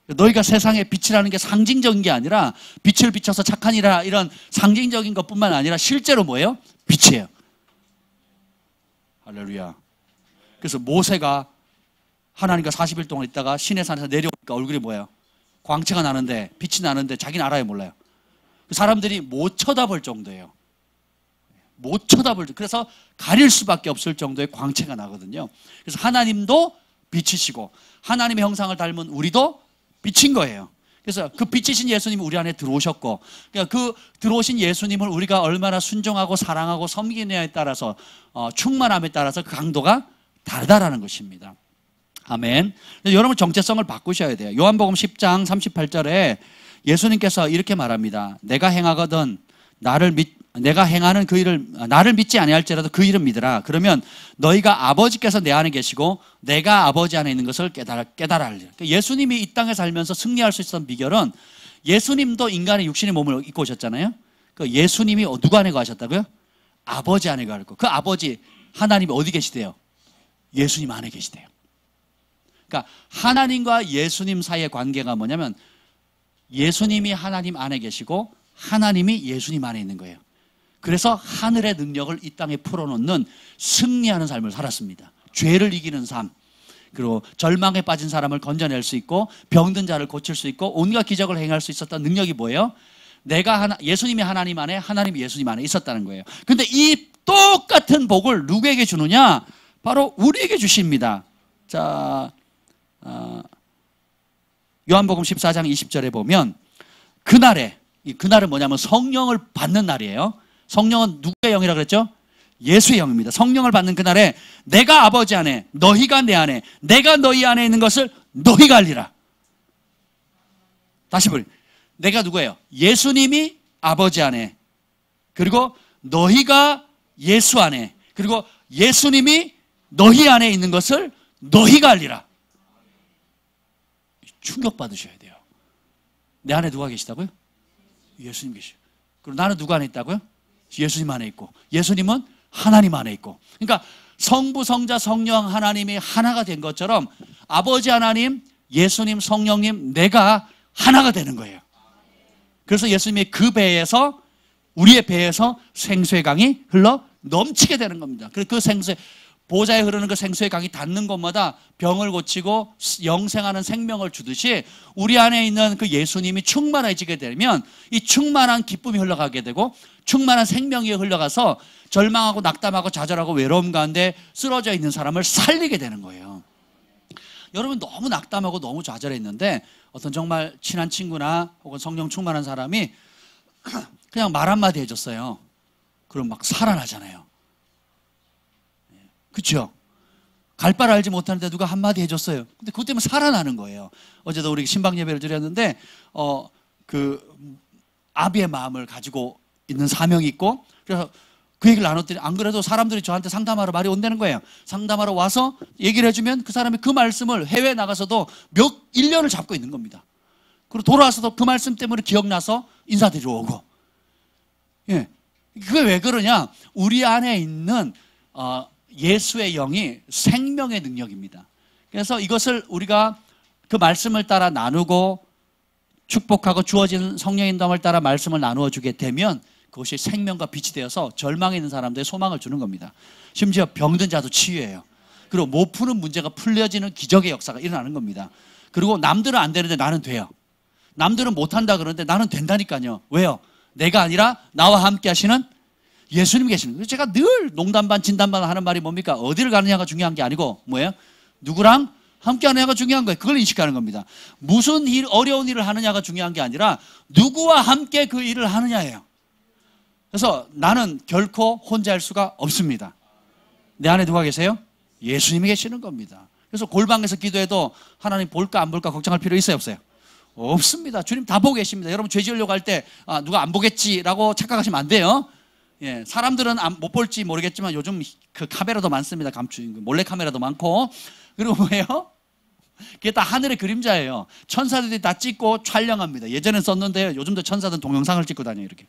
너희가 세상의 빛이라는 게 상징적인 게 아니라 빛을 비춰서 착하니라 이런 상징적인 것뿐만 아니라 실제로 뭐예요? 빛이에요. 할렐루야. 그래서 모세가 하나님과 40일 동안 있다가 시내산에서 내려오니까 얼굴이 뭐예요? 광채가 나는데 빛이 나는데 자기는 알아요 몰라요? 사람들이 못 쳐다볼 정도예요. 못 쳐다볼 그래서 가릴 수밖에 없을 정도의 광채가 나거든요. 그래서 하나님도 빛이시고 하나님의 형상을 닮은 우리도 빛인 거예요. 그래서 그 빛이신 예수님이 우리 안에 들어오셨고 그러니까 그 들어오신 예수님을 우리가 얼마나 순종하고 사랑하고 섬기느냐에 따라서 충만함에 따라서 그 강도가 다르다라는 것입니다. 아멘. 여러분 정체성을 바꾸셔야 돼요. 요한복음 10장 38절에 예수님께서 이렇게 말합니다. 내가 행하는 그 일을 나를 믿지 아니할지라도 그 일을 믿으라. 그러면 너희가 아버지께서 내 안에 계시고 내가 아버지 안에 있는 것을 깨달아 알리라. 예수님이 이 땅에 살면서 승리할 수 있었던 비결은 예수님도 인간의 육신의 몸을 입고 오셨잖아요. 그 예수님이 누구 안에 거하셨다고요? 아버지 안에 거하고 그 아버지 하나님이 어디 계시대요? 예수님 안에 계시대요. 그러니까 하나님과 예수님 사이의 관계가 뭐냐면 예수님이 하나님 안에 계시고 하나님이 예수님 안에 있는 거예요. 그래서 하늘의 능력을 이 땅에 풀어놓는 승리하는 삶을 살았습니다. 죄를 이기는 삶, 그리고 절망에 빠진 사람을 건져낼 수 있고 병든 자를 고칠 수 있고 온갖 기적을 행할 수 있었던 능력이 뭐예요? 예수님이 하나님 안에 하나님이 예수님 안에 있었다는 거예요. 근데 이 똑같은 복을 누구에게 주느냐? 바로 우리에게 주십니다. 자, 요한복음 14장 20절에 보면 그날은 뭐냐면 성령을 받는 날이에요. 성령은 누구의 영이라 그랬죠? 예수의 영입니다. 성령을 받는 그날에 내가 아버지 안에 너희가 내 안에 내가 너희 안에 있는 것을 너희가 알리라. 다시 보리 내가 누구예요? 예수님이 아버지 안에 그리고 너희가 예수 안에 그리고 예수님이 너희 안에 있는 것을 너희가 알리라. 충격받으셔야 돼요. 내 안에 누가 계시다고요? 예수님 계시고 그리고 나는 누구 안에 있다고요? 예수님 안에 있고 예수님은 하나님 안에 있고 그러니까 성부, 성자, 성령 하나님이 하나가 된 것처럼 아버지 하나님, 예수님, 성령님 내가 하나가 되는 거예요. 그래서 예수님의 그 배에서 우리의 배에서 생수의 강이 흘러 넘치게 되는 겁니다. 그 생수의 보좌에 흐르는 그 생수의 강이 닿는 곳마다 병을 고치고 영생하는 생명을 주듯이 우리 안에 있는 그 예수님이 충만해지게 되면 이 충만한 기쁨이 흘러가게 되고 충만한 생명이 흘러가서 절망하고 낙담하고 좌절하고 외로움 가운데 쓰러져 있는 사람을 살리게 되는 거예요. 여러분 너무 낙담하고 너무 좌절했는데 어떤 정말 친한 친구나 혹은 성령 충만한 사람이 그냥 말 한마디 해줬어요. 그럼 막 살아나잖아요. 그렇죠? 갈 바를 알지 못하는데 누가 한마디 해줬어요. 근데 그것 때문에 살아나는 거예요. 어제도 우리 신방 예배를 드렸는데 아비의 마음을 가지고 있는 사명이 있고 그래서 그 얘기를 나눴더니 안 그래도 사람들이 저한테 상담하러 말이 온다는 거예요. 상담하러 와서 얘기를 해주면 그 사람이 그 말씀을 해외에 나가서도 1년을 잡고 있는 겁니다. 그리고 돌아와서도 그 말씀 때문에 기억나서 인사드리러 오고. 예. 그게 왜 그러냐? 우리 안에 있는 예수의 영이 생명의 능력입니다. 그래서 이것을 우리가 그 말씀을 따라 나누고 축복하고 주어진 성령의 인도함을 따라 말씀을 나누어 주게 되면 그것이 생명과 빛이 되어서 절망에 있는 사람들의 소망을 주는 겁니다. 심지어 병든 자도 치유해요. 그리고 못 푸는 문제가 풀려지는 기적의 역사가 일어나는 겁니다. 그리고 남들은 안 되는데 나는 돼요. 남들은 못한다 그러는데 나는 된다니까요. 왜요? 내가 아니라 나와 함께 하시는 예수님 계시는 거예요. 제가 늘 농담 반 진담 반 하는 말이 뭡니까? 어디를 가느냐가 중요한 게 아니고 뭐예요? 누구랑 함께 하느냐가 중요한 거예요. 그걸 인식하는 겁니다. 무슨 어려운 일을 하느냐가 중요한 게 아니라 누구와 함께 그 일을 하느냐예요. 그래서 나는 결코 혼자 할 수가 없습니다. 내 안에 누가 계세요? 예수님이 계시는 겁니다. 그래서 골방에서 기도해도 하나님 볼까 안 볼까 걱정할 필요 있어요, 없어요? 없습니다. 주님 다 보고 계십니다. 여러분 죄 지으려고 할 때 누가 안 보겠지라고 착각하시면 안 돼요. 예, 사람들은 못 볼지 모르겠지만 요즘 그 카메라도 많습니다. 감추인 몰래 카메라도 많고. 그리고 뭐예요? 그게 다 하늘의 그림자예요. 천사들이 다 찍고 촬영합니다. 예전엔 썼는데요. 요즘도 천사들은 동영상을 찍고 다녀요. 이렇게.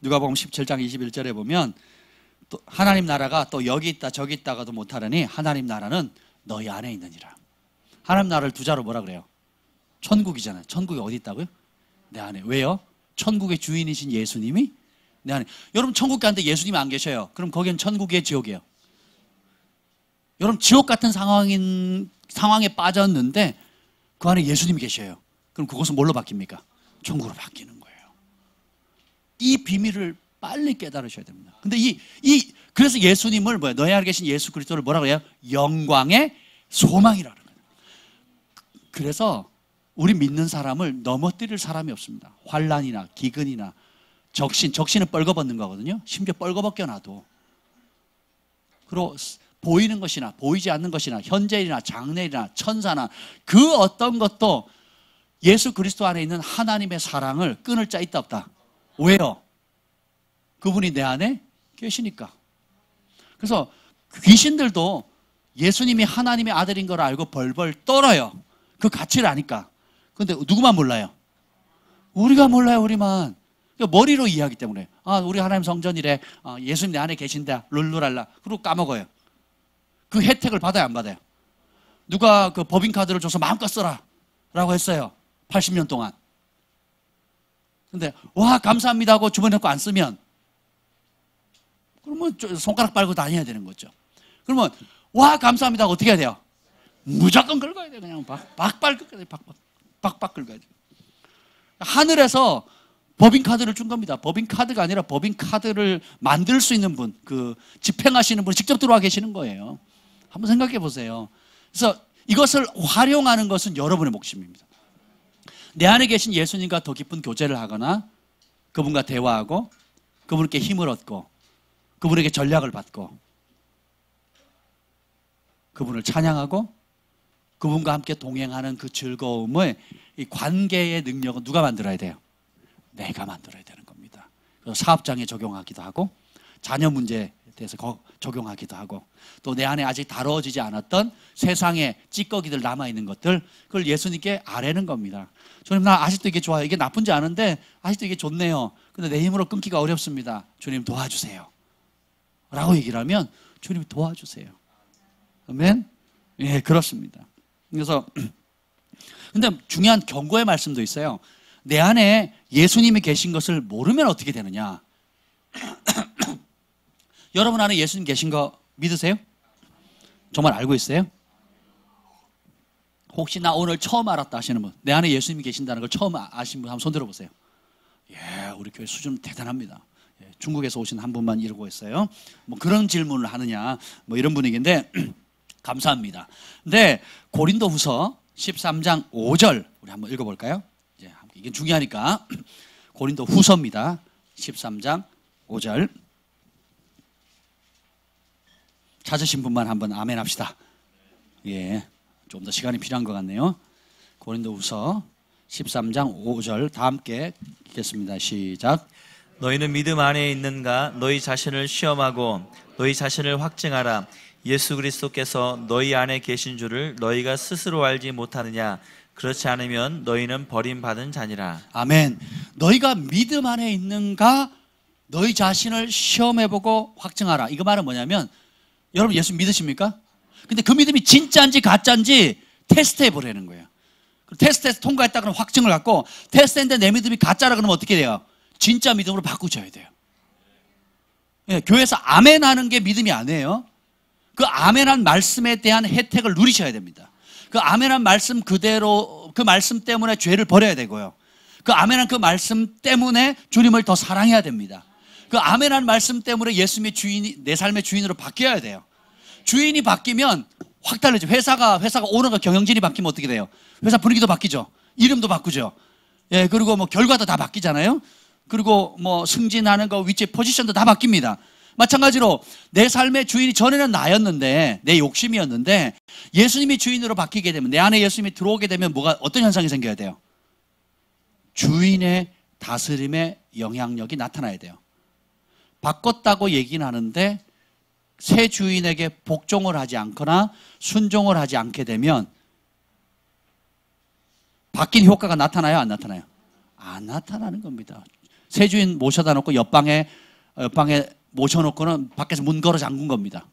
누가복음 17장 21절에 보면 또 하나님 나라가 또 여기 있다 저기 있다가도 못하려니 하나님 나라는 너희 안에 있느니라. 하나님 나라를 두 자로 뭐라 그래요? 천국이잖아요. 천국이 어디 있다고요? 내 안에. 왜요? 천국의 주인이신 예수님이 내 안에. 여러분 천국 가는데 예수님이 안 계셔요. 그럼 거기는 천국이에요, 지옥이에요? 여러분 지옥 같은 상황에 빠졌는데 그 안에 예수님이 계셔요. 그럼 그것은 뭘로 바뀝니까? 천국으로 바뀌는 거예요. 이 비밀을 빨리 깨달으셔야 됩니다. 근데 그래서 예수님을 너희 안에 계신 예수 그리스도를 뭐라고 해요? 영광의 소망이라는 거예요. 그래서 우리 믿는 사람을 넘어뜨릴 사람이 없습니다. 환난이나 기근이나 적신은 뻘거벗는 거거든요. 심지어 뻘거벗겨놔도. 그리고 보이는 것이나 보이지 않는 것이나 현재일이나 장래일이나 천사나 그 어떤 것도 예수 그리스도 안에 있는 하나님의 사랑을 끊을 자 있다 없다. 왜요? 그분이 내 안에 계시니까. 그래서 귀신들도 예수님이 하나님의 아들인 걸 알고 벌벌 떨어요. 그 가치를 아니까. 근데 누구만 몰라요? 우리가 몰라요, 우리만. 머리로 이해하기 때문에. 우리 하나님 성전이래. 예수님 내 안에 계신다. 룰루랄라. 그리고 까먹어요. 그 혜택을 받아요, 안 받아요? 누가 그 법인카드를 줘서 마음껏 써라. 라고 했어요. 80년 동안. 근데, 와, 감사합니다 하고 주머니에 넣고 안 쓰면, 그러면 손가락 빨고 다녀야 되는 거죠. 그러면, 와, 감사합니다 하고 어떻게 해야 돼요? 무조건 긁어야 돼요. 그냥 박박 긁어야 돼요. 박박 긁어야 돼요. 하늘에서 법인카드를 준 겁니다. 법인카드가 아니라 법인카드를 만들 수 있는 분, 그 집행하시는 분이 직접 들어와 계시는 거예요. 한번 생각해 보세요. 그래서 이것을 활용하는 것은 여러분의 몫입니다. 내 안에 계신 예수님과 더 깊은 교제를 하거나 그분과 대화하고 그분께 힘을 얻고 그분에게 전략을 받고 그분을 찬양하고 그분과 함께 동행하는 그 즐거움을 이 관계의 능력은 누가 만들어야 돼요? 내가 만들어야 되는 겁니다. 그래서 사업장에 적용하기도 하고 자녀 문제에 대해서 적용하기도 하고 또 내 안에 아직 다뤄지지 않았던 세상의 찌꺼기들 남아있는 것들 그걸 예수님께 아뢰는 겁니다. 주님 나 아직도 이게 좋아요. 이게 나쁜지 아는데 아직도 이게 좋네요. 근데 내 힘으로 끊기가 어렵습니다. 주님 도와주세요. 라고 얘기를 하면 주님이 도와주세요. 아멘? 예, 그렇습니다. 그래서 근데 중요한 경고의 말씀도 있어요. 내 안에 예수님이 계신 것을 모르면 어떻게 되느냐? 여러분 안에 예수님 계신 거 믿으세요? 정말 알고 있어요? 혹시 나 오늘 처음 알았다 하시는 분, 내 안에 예수님이 계신다는 걸 처음 아신 분 한번 손 들어보세요. 예, 우리 교회 수준 대단합니다. 예, 중국에서 오신 한 분만 이러고 있어요. 뭐 그런 질문을 하느냐, 뭐 이런 분위기인데 감사합니다. 근데 고린도후서 13장 5절 우리 한번 읽어볼까요? 이제 이게 중요하니까 고린도후서입니다. 13장 5절 찾으신 분만 한번 아멘 합시다. 예, 좀 더 시간이 필요한 것 같네요. 고린도후서 13장 5절 다 함께 읽겠습니다. 시작. 너희는 믿음 안에 있는가? 너희 자신을 시험하고 너희 자신을 확증하라. 예수 그리스도께서 너희 안에 계신 줄을 너희가 스스로 알지 못하느냐? 그렇지 않으면 너희는 버림받은 자니라. 아멘. 너희가 믿음 안에 있는가? 너희 자신을 시험해보고 확증하라. 이거 말은 뭐냐면 여러분 예수 믿으십니까? 근데 그 믿음이 진짜인지 가짜인지 테스트해보라는 거예요. 테스트에서 통과했다 그러면 확증을 갖고 테스트했는데 내 믿음이 가짜라 그러면 어떻게 돼요? 진짜 믿음으로 바꾸셔야 돼요. 예, 교회에서 아멘 하는 게 믿음이 아니에요. 그 아멘한 말씀에 대한 혜택을 누리셔야 됩니다. 그 아멘한 말씀 그대로 그 말씀 때문에 죄를 버려야 되고요. 그 아멘한 그 말씀 때문에 주님을 더 사랑해야 됩니다. 그 아멘한 말씀 때문에 예수님의 주인이 내 삶의 주인으로 바뀌어야 돼요. 주인이 바뀌면 확 달라져. 회사가 오너가 경영진이 바뀌면 어떻게 돼요? 회사 분위기도 바뀌죠. 이름도 바꾸죠. 예, 그리고 뭐 결과도 다 바뀌잖아요. 그리고 뭐 승진하는 거, 위치, 포지션도 다 바뀝니다. 마찬가지로 내 삶의 주인이 전에는 나였는데, 내 욕심이었는데 예수님이 주인으로 바뀌게 되면, 내 안에 예수님이 들어오게 되면 어떤 현상이 생겨야 돼요? 주인의 다스림의 영향력이 나타나야 돼요. 바꿨다고 얘기는 하는데 새 주인에게 복종을 하지 않거나 순종을 하지 않게 되면 바뀐 효과가 나타나요, 안 나타나요? 안 나타나는 겁니다. 새 주인 모셔다 놓고 옆방에 모셔놓고는 밖에서 문 걸어 잠근 겁니다.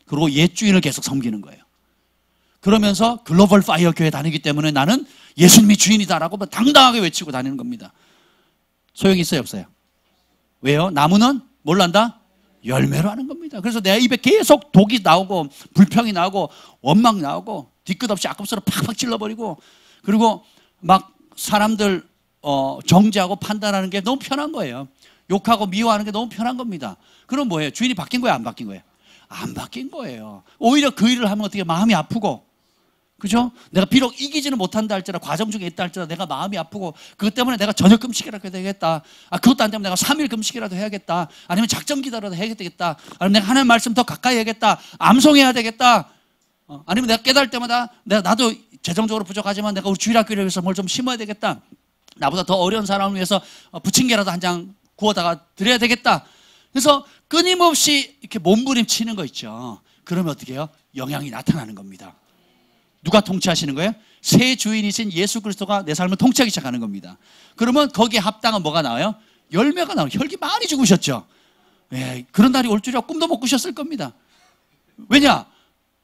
그리고 옛 주인을 계속 섬기는 거예요. 그러면서 글로벌 파이어 교회 다니기 때문에 나는 예수님이 주인이다라고 당당하게 외치고 다니는 겁니다. 소용이 있어요, 없어요? 왜요? 나무는 뭘 한다? 열매로 하는 겁니다. 그래서 내 입에 계속 독이 나오고 불평이 나오고 원망 나오고 뒤끝 없이 악급소리 팍팍 찔러버리고, 그리고 막 사람들 정죄하고 판단하는 게 너무 편한 거예요. 욕하고 미워하는 게 너무 편한 겁니다. 그럼 뭐예요? 주인이 바뀐 거예요, 안 바뀐 거예요? 안 바뀐 거예요. 오히려 그 일을 하면 어떻게 마음이 아프고, 그죠? 내가 비록 이기지는 못한다 할지라도, 과정 중에 있다 할지라도 내가 마음이 아프고, 그것 때문에 내가 저녁 금식이라도 해야 되겠다. 그것도 안 되면 내가 3일 금식이라도 해야겠다. 아니면 작전 기도라도 해야 되겠다. 아니면 내가 하나님 말씀 더 가까이 해야겠다. 암송해야 되겠다. 아니면 내가 깨달을 때마다 나도 재정적으로 부족하지만 내가 우리 주일학교를 위해서 뭘 좀 심어야 되겠다. 나보다 더 어려운 사람을 위해서 부침개라도 한 장 구워다가 드려야 되겠다. 그래서 끊임없이 이렇게 몸부림치는 거 있죠. 그러면 어떻게 해요? 영향이 나타나는 겁니다. 누가 통치하시는 거예요? 새 주인이신 예수 그리스도가 내 삶을 통치하기 시작하는 겁니다. 그러면 거기에 합당한 뭐가 나와요? 열매가 나와요. 혈기 많이 죽으셨죠. 예, 그런 날이 올 줄이야 꿈도 못 꾸셨을 겁니다. 왜냐?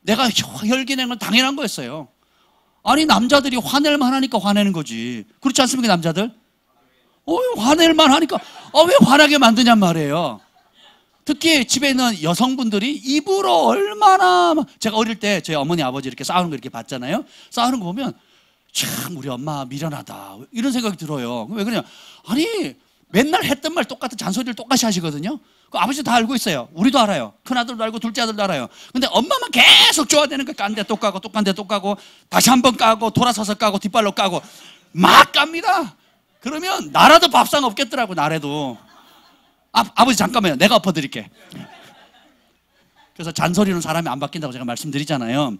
내가 혈기 내는 건 당연한 거였어요. 아니, 남자들이 화낼만 하니까 화내는 거지. 그렇지 않습니까, 남자들? 화낼만 하니까 왜 화나게 만드냔 말이에요. 특히 집에 있는 여성분들이 입으로 얼마나, 제가 어릴 때 저희 어머니 아버지 이렇게 싸우는 거 이렇게 봤잖아요. 싸우는 거 보면 참 우리 엄마 미련하다 이런 생각이 들어요. 왜 그러냐? 아니, 맨날 했던 말 똑같은 잔소리를 똑같이 하시거든요. 그 아버지도 다 알고 있어요. 우리도 알아요. 큰아들도 알고 둘째 아들도 알아요. 근데 엄마만 계속 좋아되는 거야. 깐데 또 까고 또 깐데 또 까고 다시 한번 까고 돌아서서 까고 뒷발로 까고 막 깝니다. 그러면 나라도 밥상 없겠더라고. 나라도. 아버지 잠깐만요. 내가 엎어드릴게. 그래서 잔소리는 사람이 안 바뀐다고 제가 말씀드리잖아요.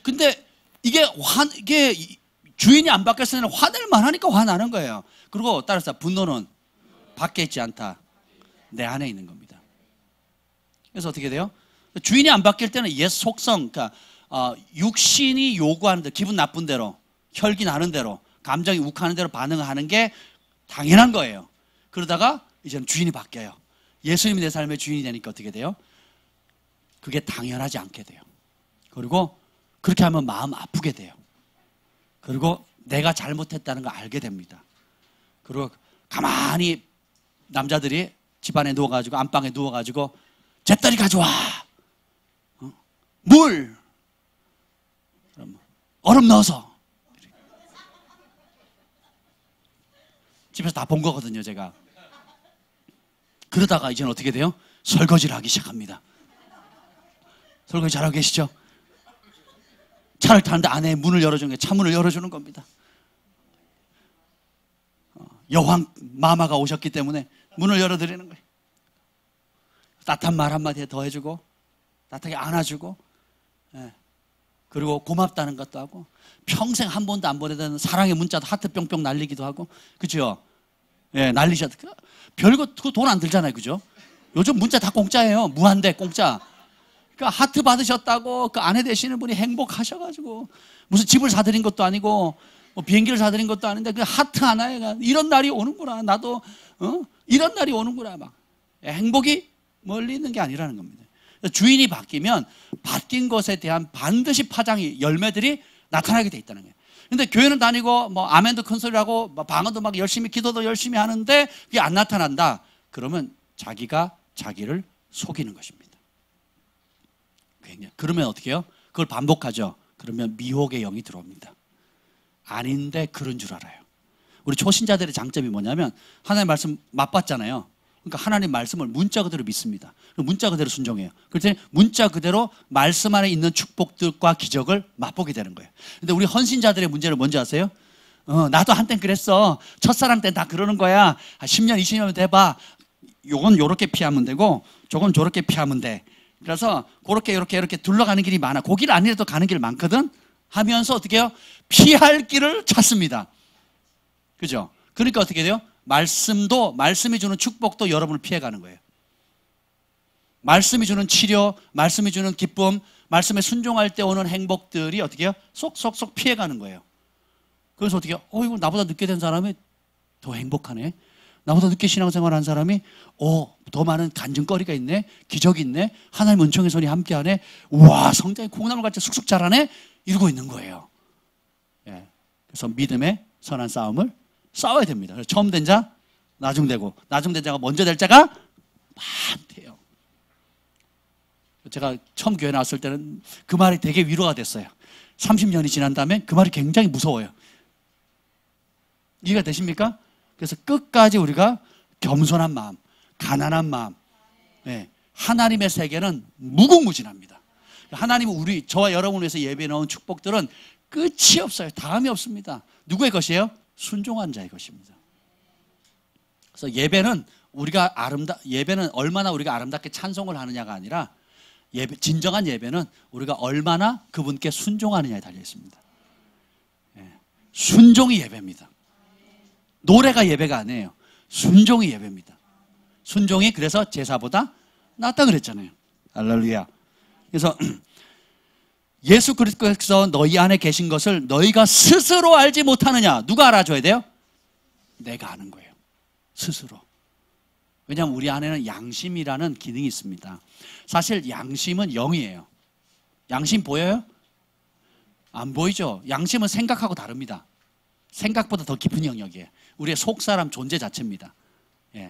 근데 이게 주인이 안 바뀌었을 때는 화낼만 하니까 화나는 거예요. 그리고 따라서 분노는 밖에 있지 않다. 내 안에 있는 겁니다. 그래서 어떻게 돼요? 주인이 안 바뀔 때는 옛 속성, 그러니까 육신이 요구하는 대로, 기분 나쁜 대로, 혈기 나는 대로, 감정이 욱하는 대로 반응하는 게 당연한 거예요. 그러다가 이제는 주인이 바뀌어요. 예수님이 내 삶의 주인이 되니까 어떻게 돼요? 그게 당연하지 않게 돼요. 그리고 그렇게 하면 마음 아프게 돼요. 그리고 내가 잘못했다는 걸 알게 됩니다. 그리고 가만히 남자들이 집안에 누워가지고, 안방에 누워가지고 잿더리 가져와, 물, 얼음 넣어서, 집에서 다 본 거거든요, 제가. 그러다가 이제는 어떻게 돼요? 설거지를 하기 시작합니다. 설거지 잘하고 계시죠? 차를 타는데 아내의 문을 열어주는 게 차문을 열어주는 겁니다. 여왕 마마가 오셨기 때문에 문을 열어드리는 거예요. 따뜻한 말 한마디 더 해주고, 따뜻하게 안아주고, 그리고 고맙다는 것도 하고, 평생 한 번도 안 보내던 사랑의 문자도 하트 뿅뿅 날리기도 하고, 그죠? 예, 날리셨. 별거 그거 돈 안 들잖아요, 그죠? 요즘 문자 다 공짜예요. 무한대 공짜. 그러니까 하트 받으셨다고 그 아내 되시는 분이 행복하셔가지고 무슨 집을 사드린 것도 아니고 뭐 비행기를 사드린 것도 아닌데 그 하트 하나에 이런 날이 오는구나. 나도 이런 날이 오는구나. 막 행복이 멀리 있는 게 아니라는 겁니다. 주인이 바뀌면 바뀐 것에 대한 반드시 파장이 열매들이 나타나게 돼 있다는 거예요. 근데 교회는 다니고 뭐 아멘도 큰 소리하고 뭐 방언도 막 열심히 기도도 열심히 하는데 그게 안 나타난다. 그러면 자기가 자기를 속이는 것입니다. 그러면 어떻게 해요? 그걸 반복하죠. 그러면 미혹의 영이 들어옵니다. 아닌데 그런 줄 알아요. 우리 초신자들의 장점이 뭐냐면 하나님 말씀 맛봤잖아요. 그러니까 하나님 말씀을 문자 그대로 믿습니다. 문자 그대로 순종해요. 그랬더니 문자 그대로 말씀 안에 있는 축복들과 기적을 맛보게 되는 거예요. 근데 우리 헌신자들의 문제는 뭔지 아세요? 나도 한땐 그랬어. 첫사랑 땐 다 그러는 거야. 10년, 20년 돼봐. 요건 요렇게 피하면 되고, 저건 저렇게 피하면 돼. 그래서 그렇게 이렇게 둘러가는 길이 많아. 그 길 아니라도 가는 길 많거든. 하면서 어떻게 해요? 피할 길을 찾습니다. 그죠? 그러니까 어떻게 돼요? 말씀이 주는 축복도 여러분을 피해가는 거예요. 말씀이 주는 치료, 말씀이 주는 기쁨, 말씀에 순종할 때 오는 행복들이 어떻게 해요? 쏙쏙쏙 피해가는 거예요. 그래서 어떻게 해요? 이거 나보다 늦게 된 사람이 더 행복하네. 나보다 늦게 신앙생활 한 사람이 더 많은 간증거리가 있네. 기적이 있네. 하나님 은총의 손이 함께하네. 우와, 성장이 콩나물같이 쑥쑥 자라네. 이러고 있는 거예요. 예. 그래서 믿음의 선한 싸움을 싸워야 됩니다. 그래서 처음 된 자, 나중 되고, 나중 된 자가 먼저 될 자가 많대요. 제가 처음 교회 나왔을 때는 그 말이 되게 위로가 됐어요. 30년이 지난 다음에 그 말이 굉장히 무서워요. 이해가 되십니까? 그래서 끝까지 우리가 겸손한 마음, 가난한 마음, 하나님의 세계는 무궁무진합니다. 하나님은 저와 여러분을 위해서 예배해 놓은 축복들은 끝이 없어요. 다음이 없습니다. 누구의 것이에요? 순종한 자의 것입니다. 그래서 예배는 얼마나 우리가 아름답게 찬송을 하느냐가 아니라 진정한 예배는 우리가 얼마나 그분께 순종하느냐에 달려 있습니다. 순종이 예배입니다. 노래가 예배가 아니에요. 순종이 예배입니다. 순종이 그래서 제사보다 낫다 그랬잖아요. 할렐루야. 그래서 예수 그리스도께서 너희 안에 계신 것을 너희가 스스로 알지 못하느냐. 누가 알아줘야 돼요? 내가 아는 거예요. 스스로. 왜냐하면 우리 안에는 양심이라는 기능이 있습니다. 사실 양심은 영이에요. 양심 보여요? 안 보이죠? 양심은 생각하고 다릅니다. 생각보다 더 깊은 영역이에요. 우리의 속사람 존재 자체입니다.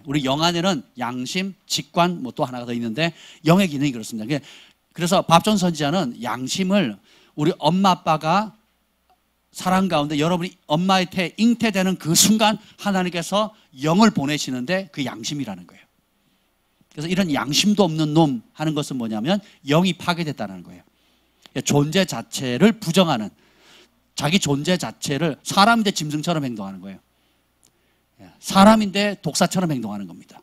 우리 영 안에는 양심, 직관, 또 하나가 더 있는데 영의 기능이 그렇습니다. 그래서 밥존 선지자는 양심을 우리 엄마 아빠가 사랑 가운데 여러분이 엄마의 잉태되는 그 순간 하나님께서 영을 보내시는데 그 양심이라는 거예요. 그래서 이런 양심도 없는 놈 하는 것은 뭐냐면 영이 파괴됐다는 거예요. 존재 자체를 부정하는, 자기 존재 자체를 사람인데 짐승처럼 행동하는 거예요. 사람인데 독사처럼 행동하는 겁니다.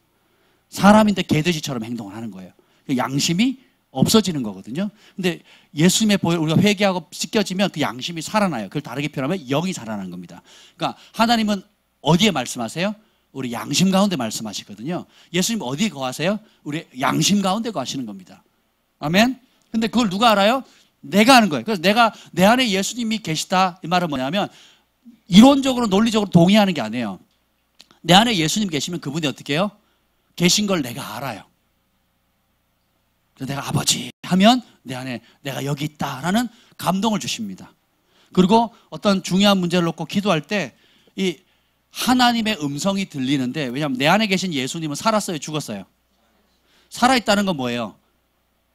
사람인데 개돼지처럼 행동을 하는 거예요. 양심이 없어지는 거거든요. 근데 예수님의 보혈 우리가 회개하고 씻겨지면 그 양심이 살아나요. 그걸 다르게 표현하면 영이 살아나는 겁니다. 그러니까 하나님은 어디에 말씀하세요? 우리 양심 가운데 말씀하시거든요. 예수님 어디에 거하세요? 우리 양심 가운데 거하시는 겁니다. 아멘? 근데 그걸 누가 알아요? 내가 아는 거예요. 그래서 내 안에 예수님이 계시다 이 말은 뭐냐면 이론적으로 논리적으로 동의하는 게 아니에요. 내 안에 예수님 계시면 그분이 어떻게 해요? 계신 걸 내가 알아요. 그래서 내가 아버지 하면 내 안에 내가 여기 있다라는 감동을 주십니다. 그리고 어떤 중요한 문제를 놓고 기도할 때 이 하나님의 음성이 들리는데, 왜냐하면 내 안에 계신 예수님은 살았어요, 죽었어요? 살아있다는 건 뭐예요?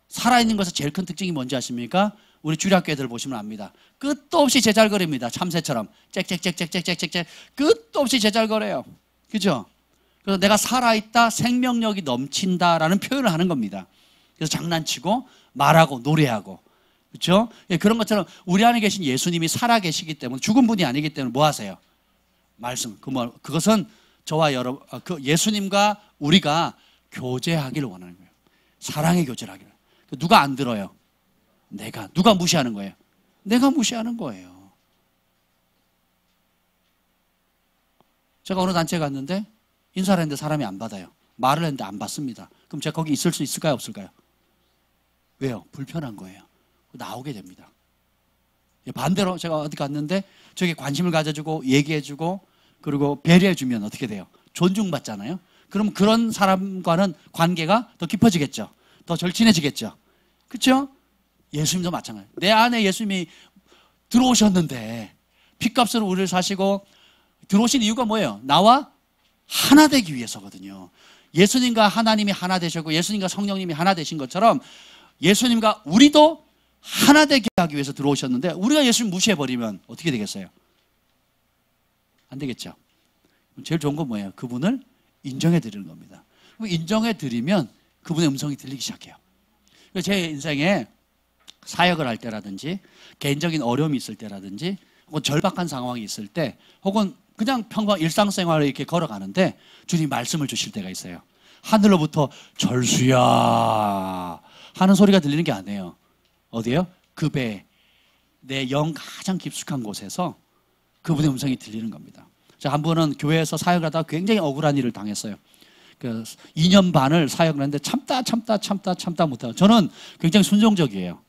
살아있는 것의 제일 큰 특징이 뭔지 아십니까? 우리 주일학교 애들 보시면 압니다. 끝도 없이 제잘거립니다. 참새처럼 짹짹짹짹짹짹 끝도 없이 제잘거려요. 그죠? 그래서 내가 살아있다, 생명력이 넘친다라는 표현을 하는 겁니다. 그래서 장난치고 말하고 노래하고, 그렇죠? 그런 것처럼 우리 안에 계신 예수님이 살아 계시기 때문에, 죽은 분이 아니기 때문에 뭐 하세요? 말씀. 그것은 저와 여러분, 예수님과 우리가 교제하기를 원하는 거예요. 사랑의 교제를 하기를. 누가 안 들어요? 누가 무시하는 거예요? 내가 무시하는 거예요. 제가 어느 단체에 갔는데 인사를 했는데 사람이 안 받아요. 말을 했는데 안 받습니다. 그럼 제가 거기 있을 수 있을까요? 없을까요? 왜요? 불편한 거예요. 나오게 됩니다. 반대로 제가 어디 갔는데 저게 관심을 가져주고 얘기해주고 그리고 배려해주면 어떻게 돼요? 존중받잖아요. 그럼 그런 사람과는 관계가 더 깊어지겠죠. 더 절친해지겠죠. 그렇죠? 예수님도 마찬가지. 내 안에 예수님이 들어오셨는데 핏값으로 우리를 사시고 들어오신 이유가 뭐예요? 나와 하나 되기 위해서거든요. 예수님과 하나님이 하나 되셨고 예수님과 성령님이 하나 되신 것처럼 예수님과 우리도 하나 되게 하기 위해서 들어오셨는데 우리가 예수님 무시해버리면 어떻게 되겠어요? 안 되겠죠. 제일 좋은 건 뭐예요? 그분을 인정해 드리는 겁니다. 인정해 드리면 그분의 음성이 들리기 시작해요. 제 인생에 사역을 할 때라든지 개인적인 어려움이 있을 때라든지 뭐 절박한 상황이 있을 때 혹은 그냥 평범 일상생활을 이렇게 걸어가는데 주님이 말씀을 주실 때가 있어요. 하늘로부터 절수야 하는 소리가 들리는 게 아니에요. 어디에요? 그 배, 내 영 가장 깊숙한 곳에서 그분의 음성이 들리는 겁니다. 자, 한 번은 교회에서 사역을 하다가 굉장히 억울한 일을 당했어요. 2년 반을 사역을 했는데 참다 못하고, 저는 굉장히 순종적이에요.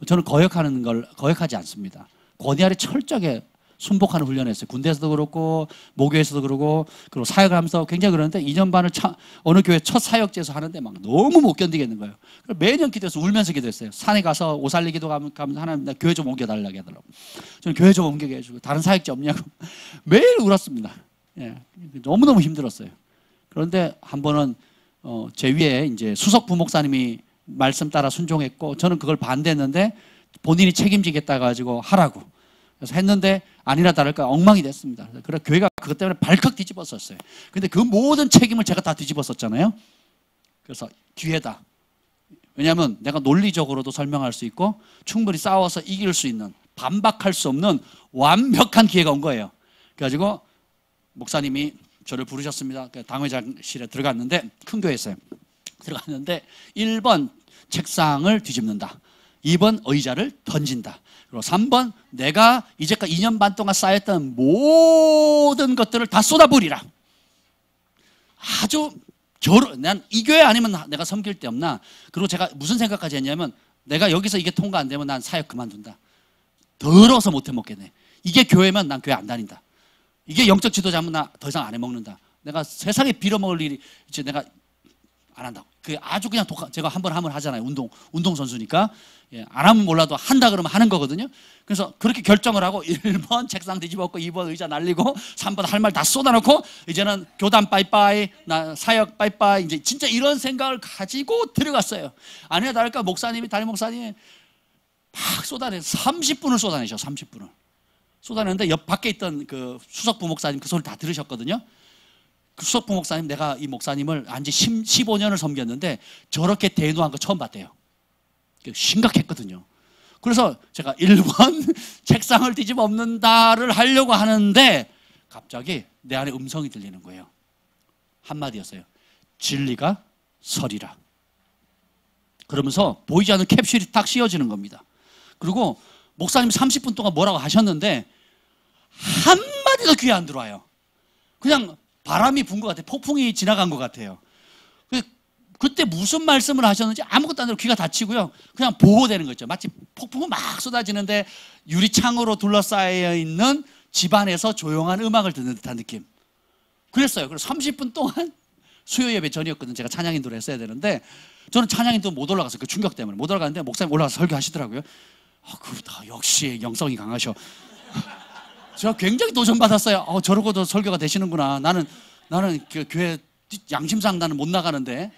저는 거역하지 않습니다. 권위 아래 철저하게 순복하는 훈련을 했어요. 군대에서도 그렇고 모교에서도 그러고 그리고 사역을 하면서 굉장히 그러는데 2년 반을 어느 교회 첫 사역제에서 하는데 막 너무 못 견디겠는 거예요. 매년 기도해서 울면서 기도했어요. 산에 가서 오살리 기도 가면 하나님 나 교회 좀 옮겨달라고 하더라고요. 저는 교회 좀 옮기게 해주고 다른 사역제 없냐고 매일 울었습니다. 예, 너무너무 힘들었어요. 그런데 한 번은 제 위에 이제 수석 부목사님이 말씀 따라 순종했고 저는 그걸 반대했는데 본인이 책임지겠다 가지고 하라고 그래서 했는데 아니나 다를까 엉망이 됐습니다. 그래서 교회가 그것 때문에 발칵 뒤집었었어요. 근데 그 모든 책임을 제가 다 뒤집었었잖아요. 그래서 기회다. 왜냐하면 내가 논리적으로도 설명할 수 있고 충분히 싸워서 이길 수 있는 반박할 수 없는 완벽한 기회가 온 거예요. 그래가지고 목사님이 저를 부르셨습니다. 당회장실에 들어갔는데 큰 교회였어요. 들어갔는데 1번 책상을 뒤집는다. 2번 의자를 던진다. 그리고 3번 내가 이제까지 2년 반 동안 쌓였던 모든 것들을 다 쏟아부리라. 아주 난 이 교회 아니면 내가 섬길 데 없나. 그리고 제가 무슨 생각까지 했냐면 내가 여기서 이게 통과 안 되면 난 사역 그만둔다. 더러워서 못 해먹겠네. 이게 교회면 난 교회 안 다닌다. 이게 영적 지도자면 나 더 이상 안 해먹는다. 내가 세상에 빌어먹을 일이 이제 내가 안 한다고. 그 아주 그냥 제가 한 번 하면 하잖아요. 운동 선수니까. 예, 안 하면 몰라도 한다 그러면 하는 거거든요. 그래서 그렇게 결정을 하고 1번 책상 뒤집었고 2번 의자 날리고 3번 할 말 다 쏟아놓고 이제는 교단 빠이빠이 나 사역 빠이빠이 이제 진짜 이런 생각을 가지고 들어갔어요. 아니야 다를까 담임 목사님이 막 쏟아내서 30분을 쏟아내셔. 30분을 쏟아내는데 옆 밖에 있던 그 수석 부목사님 그 소리 다 들으셨거든요. 그 수석 부목사님 내가 이 목사님을 한지 15년을 섬겼는데 저렇게 대노한 거 처음 봤대요. 심각했거든요. 그래서 제가 1번 책상을 뒤집어 엎는다를 하려고 하는데 갑자기 내 안에 음성이 들리는 거예요. 한마디였어요. 진리가 서리라. 그러면서 보이지 않는 캡슐이 딱 씌워지는 겁니다. 그리고 목사님 30분 동안 뭐라고 하셨는데 한마디도 귀에 안 들어와요. 그냥 바람이 분 것 같아요. 폭풍이 지나간 것 같아요. 그때 무슨 말씀을 하셨는지 아무것도 안 들어 귀가 닫히고요. 그냥 보호되는 거죠. 마치 폭풍은 막 쏟아지는데 유리창으로 둘러싸여 있는 집안에서 조용한 음악을 듣는 듯한 느낌. 그랬어요. 그래서 30분 동안 수요 예배 전이었거든요. 제가 찬양인도를 했어야 되는데 저는 찬양인도 못 올라갔어요. 그 충격 때문에 못 올라갔는데 목사님 올라가서 설교하시더라고요. 역시 영성이 강하셔. 제가 굉장히 도전받았어요. 저러고도 설교가 되시는구나. 나는 그 교회 양심상 나는 못 나가는데.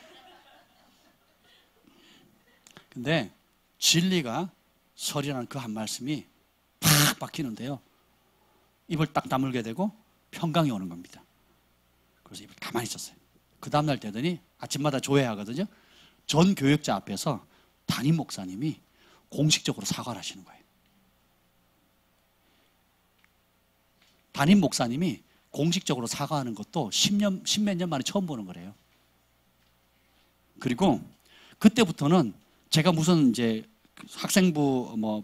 근데 진리가 서리라는 그 한 말씀이 팍 박히는데요. 입을 딱 다물게 되고 평강이 오는 겁니다. 그래서 입을 가만히 있었어요. 그 다음날 되더니 아침마다 조회하거든요. 전 교역자 앞에서 담임 목사님이 공식적으로 사과를 하시는 거예요. 담임 목사님이 공식적으로 사과하는 것도 십몇 년 만에 처음 보는 거래요. 그리고 그때부터는 제가 무슨 이제 학생부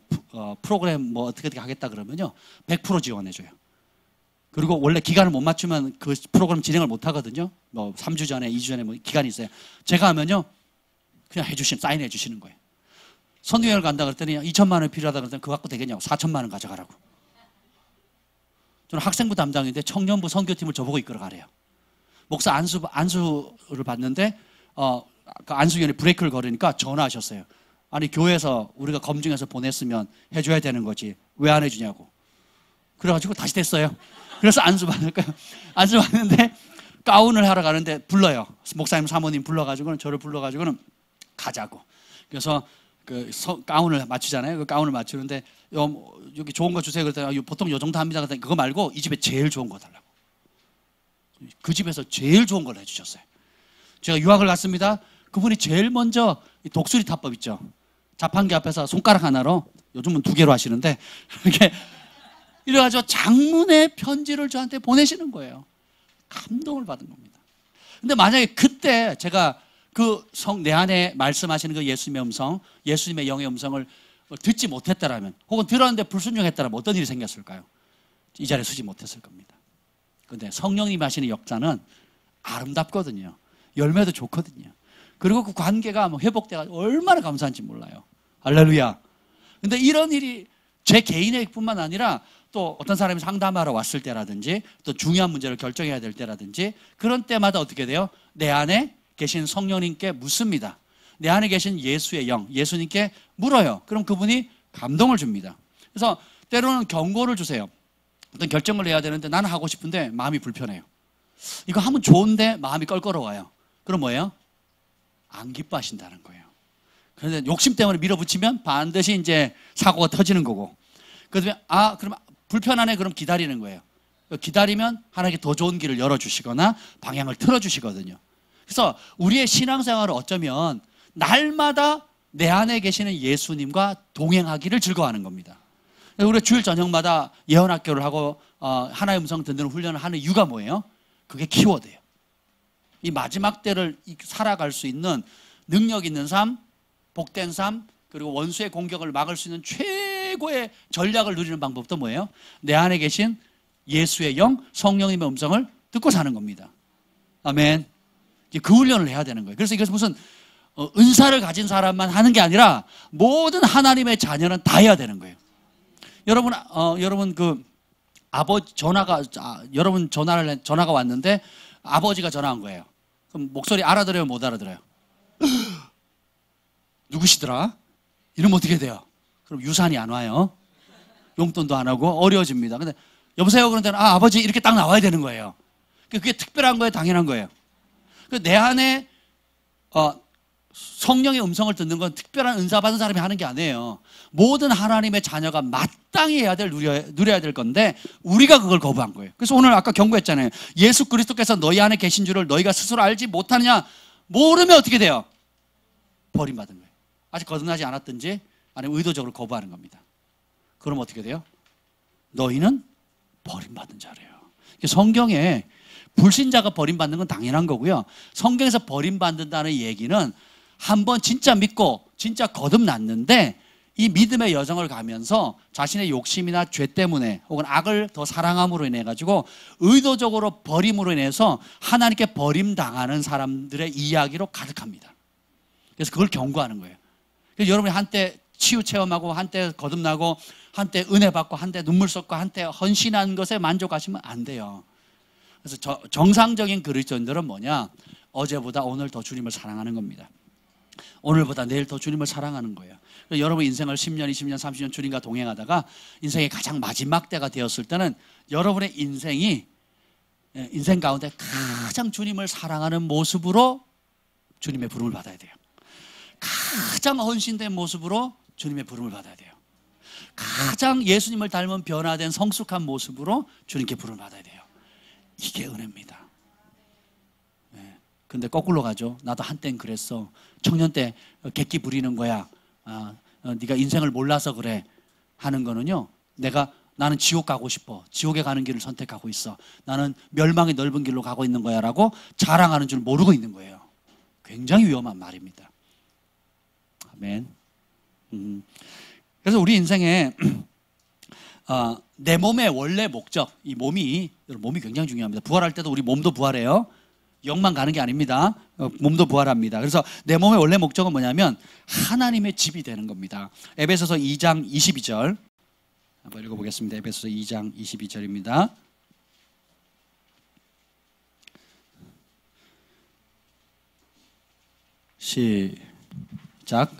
프로그램 어떻게 하겠다 그러면요 100% 지원해줘요. 그리고 원래 기간을 못 맞추면 그 프로그램 진행을 못 하거든요. 3주 전에 2주 전에 기간이 있어요. 제가 하면요 그냥 사인해 주시는 거예요. 선교여행을 간다 그랬더니 2천만 원 필요하다 그랬더니 그거 갖고 되겠냐고 4천만 원 가져가라고. 저는 학생부 담당인데 청년부 선교팀을 저보고 이끌어 가래요. 목사 안수를 받는데 그 안수위원회 브레이크를 걸으니까 전화하셨어요. 아니 교회에서 우리가 검증해서 보냈으면 해줘야 되는 거지 왜 안 해주냐고. 그래가지고 다시 됐어요. 그래서 안수 받는데 가운을 하러 가는데 불러요. 목사님 사모님 불러가지고는 저를 불러가지고는 가자고. 그래서 그 가운을 맞추잖아요. 그 가운을 맞추는데 여기 좋은 거 주세요. 그랬더니 보통 요 정도 합니다. 그랬더니 그거 말고 이 집에 제일 좋은 거 달라고. 그 집에서 제일 좋은 걸 해주셨어요. 제가 유학을 갔습니다. 그분이 제일 먼저 독수리 타법 있죠. 자판기 앞에서 손가락 하나로 요즘은 2개로 하시는데 이렇게 이래가지고 장문의 편지를 저한테 보내시는 거예요. 감동을 받은 겁니다. 근데 만약에 그때 제가 내 안에 말씀하시는 그 예수님의 음성, 예수님의 영의 음성을 듣지 못했다라면, 혹은 들었는데 불순종했다라면 어떤 일이 생겼을까요? 이 자리에 서지 못했을 겁니다. 그런데 성령님 하시는 역사는 아름답거든요. 열매도 좋거든요. 그리고 그 관계가 회복돼가지고 얼마나 감사한지 몰라요. 할렐루야. 근데 이런 일이 제 개인의 뿐만 아니라 또 어떤 사람이 상담하러 왔을 때라든지 또 중요한 문제를 결정해야 될 때라든지 그런 때마다 어떻게 돼요? 내 안에 계신 성령님께 묻습니다. 내 안에 계신 예수의 영, 예수님께 물어요. 그럼 그분이 감동을 줍니다. 그래서 때로는 경고를 주세요. 어떤 결정을 해야 되는데 나는 하고 싶은데 마음이 불편해요. 이거 하면 좋은데 마음이 껄끄러워요. 그럼 뭐예요? 안 기뻐하신다는 거예요. 그런데 욕심 때문에 밀어붙이면 반드시 이제 사고가 터지는 거고. 그다음에 그럼 불편하네, 그럼 기다리는 거예요. 기다리면 하나님께 더 좋은 길을 열어주시거나 방향을 틀어주시거든요. 그래서 우리의 신앙생활을 어쩌면 날마다 내 안에 계시는 예수님과 동행하기를 즐거워하는 겁니다. 우리가 주일 저녁마다 예언학교를 하고 하나의 음성 듣는 훈련을 하는 이유가 뭐예요? 그게 키워드예요. 이 마지막 때를 살아갈 수 있는 능력 있는 삶, 복된 삶, 그리고 원수의 공격을 막을 수 있는 최고의 전략을 누리는 방법도 뭐예요? 내 안에 계신 예수의 영, 성령님의 음성을 듣고 사는 겁니다. 아멘. 그 훈련을 해야 되는 거예요. 그래서 이것은 무슨 은사를 가진 사람만 하는 게 아니라 모든 하나님의 자녀는 다 해야 되는 거예요. 여러분 아버지 전화가 왔는데 아버지가 전화한 거예요. 그럼 목소리 알아들어요, 못 알아들어요? 누구시더라? 이러면 어떻게 돼요? 그럼 유산이 안 와요. 용돈도 안 하고 어려워집니다. 근데 여보세요? 그런데 아버지 이렇게 딱 나와야 되는 거예요. 그게 특별한 거예요, 당연한 거예요. 내 안에 성령의 음성을 듣는 건 특별한 은사 받은 사람이 하는 게 아니에요. 모든 하나님의 자녀가 마땅히 누려야 될 건데 우리가 그걸 거부한 거예요. 그래서 오늘 아까 경고했잖아요. 예수 그리스도께서 너희 안에 계신 줄을 너희가 스스로 알지 못하느냐. 모르면 어떻게 돼요? 버림받은 거예요. 아직 거듭나지 않았든지 아니면 의도적으로 거부하는 겁니다. 그럼 어떻게 돼요? 너희는 버림받은 자래요. 성경에 불신자가 버림받는 건 당연한 거고요. 성경에서 버림받는다는 얘기는 한번 진짜 믿고 진짜 거듭났는데 이 믿음의 여정을 가면서 자신의 욕심이나 죄 때문에 혹은 악을 더 사랑함으로 인해 가지고 의도적으로 버림으로 인해서 하나님께 버림당하는 사람들의 이야기로 가득합니다. 그래서 그걸 경고하는 거예요. 그래서 여러분이 한때 치유 체험하고 한때 거듭나고 한때 은혜 받고 한때 눈물 쏟고 한때 헌신한 것에 만족하시면 안 돼요. 그래서 정상적인 그리스도인들은 뭐냐? 어제보다 오늘 더 주님을 사랑하는 겁니다. 오늘보다 내일 더 주님을 사랑하는 거예요. 여러분 인생을 10년, 20년, 30년 주님과 동행하다가 인생의 가장 마지막 때가 되었을 때는 여러분의 인생 가운데 가장 주님을 사랑하는 모습으로 주님의 부름을 받아야 돼요. 가장 헌신된 모습으로 주님의 부름을 받아야 돼요. 가장 예수님을 닮은 변화된 성숙한 모습으로 주님께 부름을 받아야 돼요. 이게 은혜입니다. 근데 거꾸로 가죠. 나도 한땐 그랬어. 청년 때 객기 부리는 거야. 네가 인생을 몰라서 그래 하는 거는요. 나는 지옥 가고 싶어. 지옥에 가는 길을 선택하고 있어. 나는 멸망의 넓은 길로 가고 있는 거야 라고 자랑하는 줄 모르고 있는 거예요. 굉장히 위험한 말입니다. 아멘. 그래서 우리 인생에 내 몸의 원래 목적, 이 몸이 굉장히 중요합니다. 부활할 때도 우리 몸도 부활해요. 영만 가는 게 아닙니다. 몸도 부활합니다. 그래서 내 몸의 원래 목적은 뭐냐면 하나님의 집이 되는 겁니다. 에베소서 2장 22절 한번 읽어보겠습니다. 에베소서 2장 22절입니다. 시작.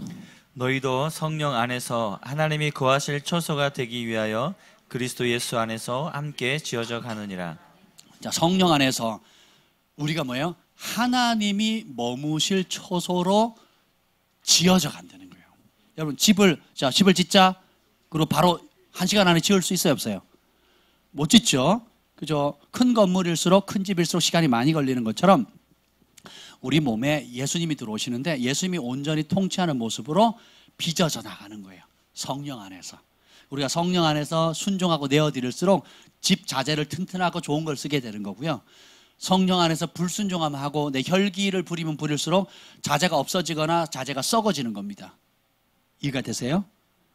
너희도 성령 안에서 하나님이 거하실 처소가 되기 위하여 그리스도 예수 안에서 함께 지어져 가느니라. 자, 성령 안에서 우리가 뭐예요? 하나님이 머무실 처소로 지어져 간다는 거예요. 여러분 집을 짓자. 그리고 바로 1시간 안에 지을 수 있어요, 없어요? 못 짓죠. 그죠? 큰 건물일수록 큰 집일수록 시간이 많이 걸리는 것처럼 우리 몸에 예수님이 들어오시는데 예수님이 온전히 통치하는 모습으로 빚어져 나가는 거예요. 성령 안에서. 우리가 성령 안에서 순종하고 내어드릴수록 집 자재를 튼튼하고 좋은 걸 쓰게 되는 거고요. 성령 안에서 불순종하고 내 혈기를 부리면 부릴수록 자재가 없어지거나 자재가 썩어지는 겁니다. 이해가 되세요?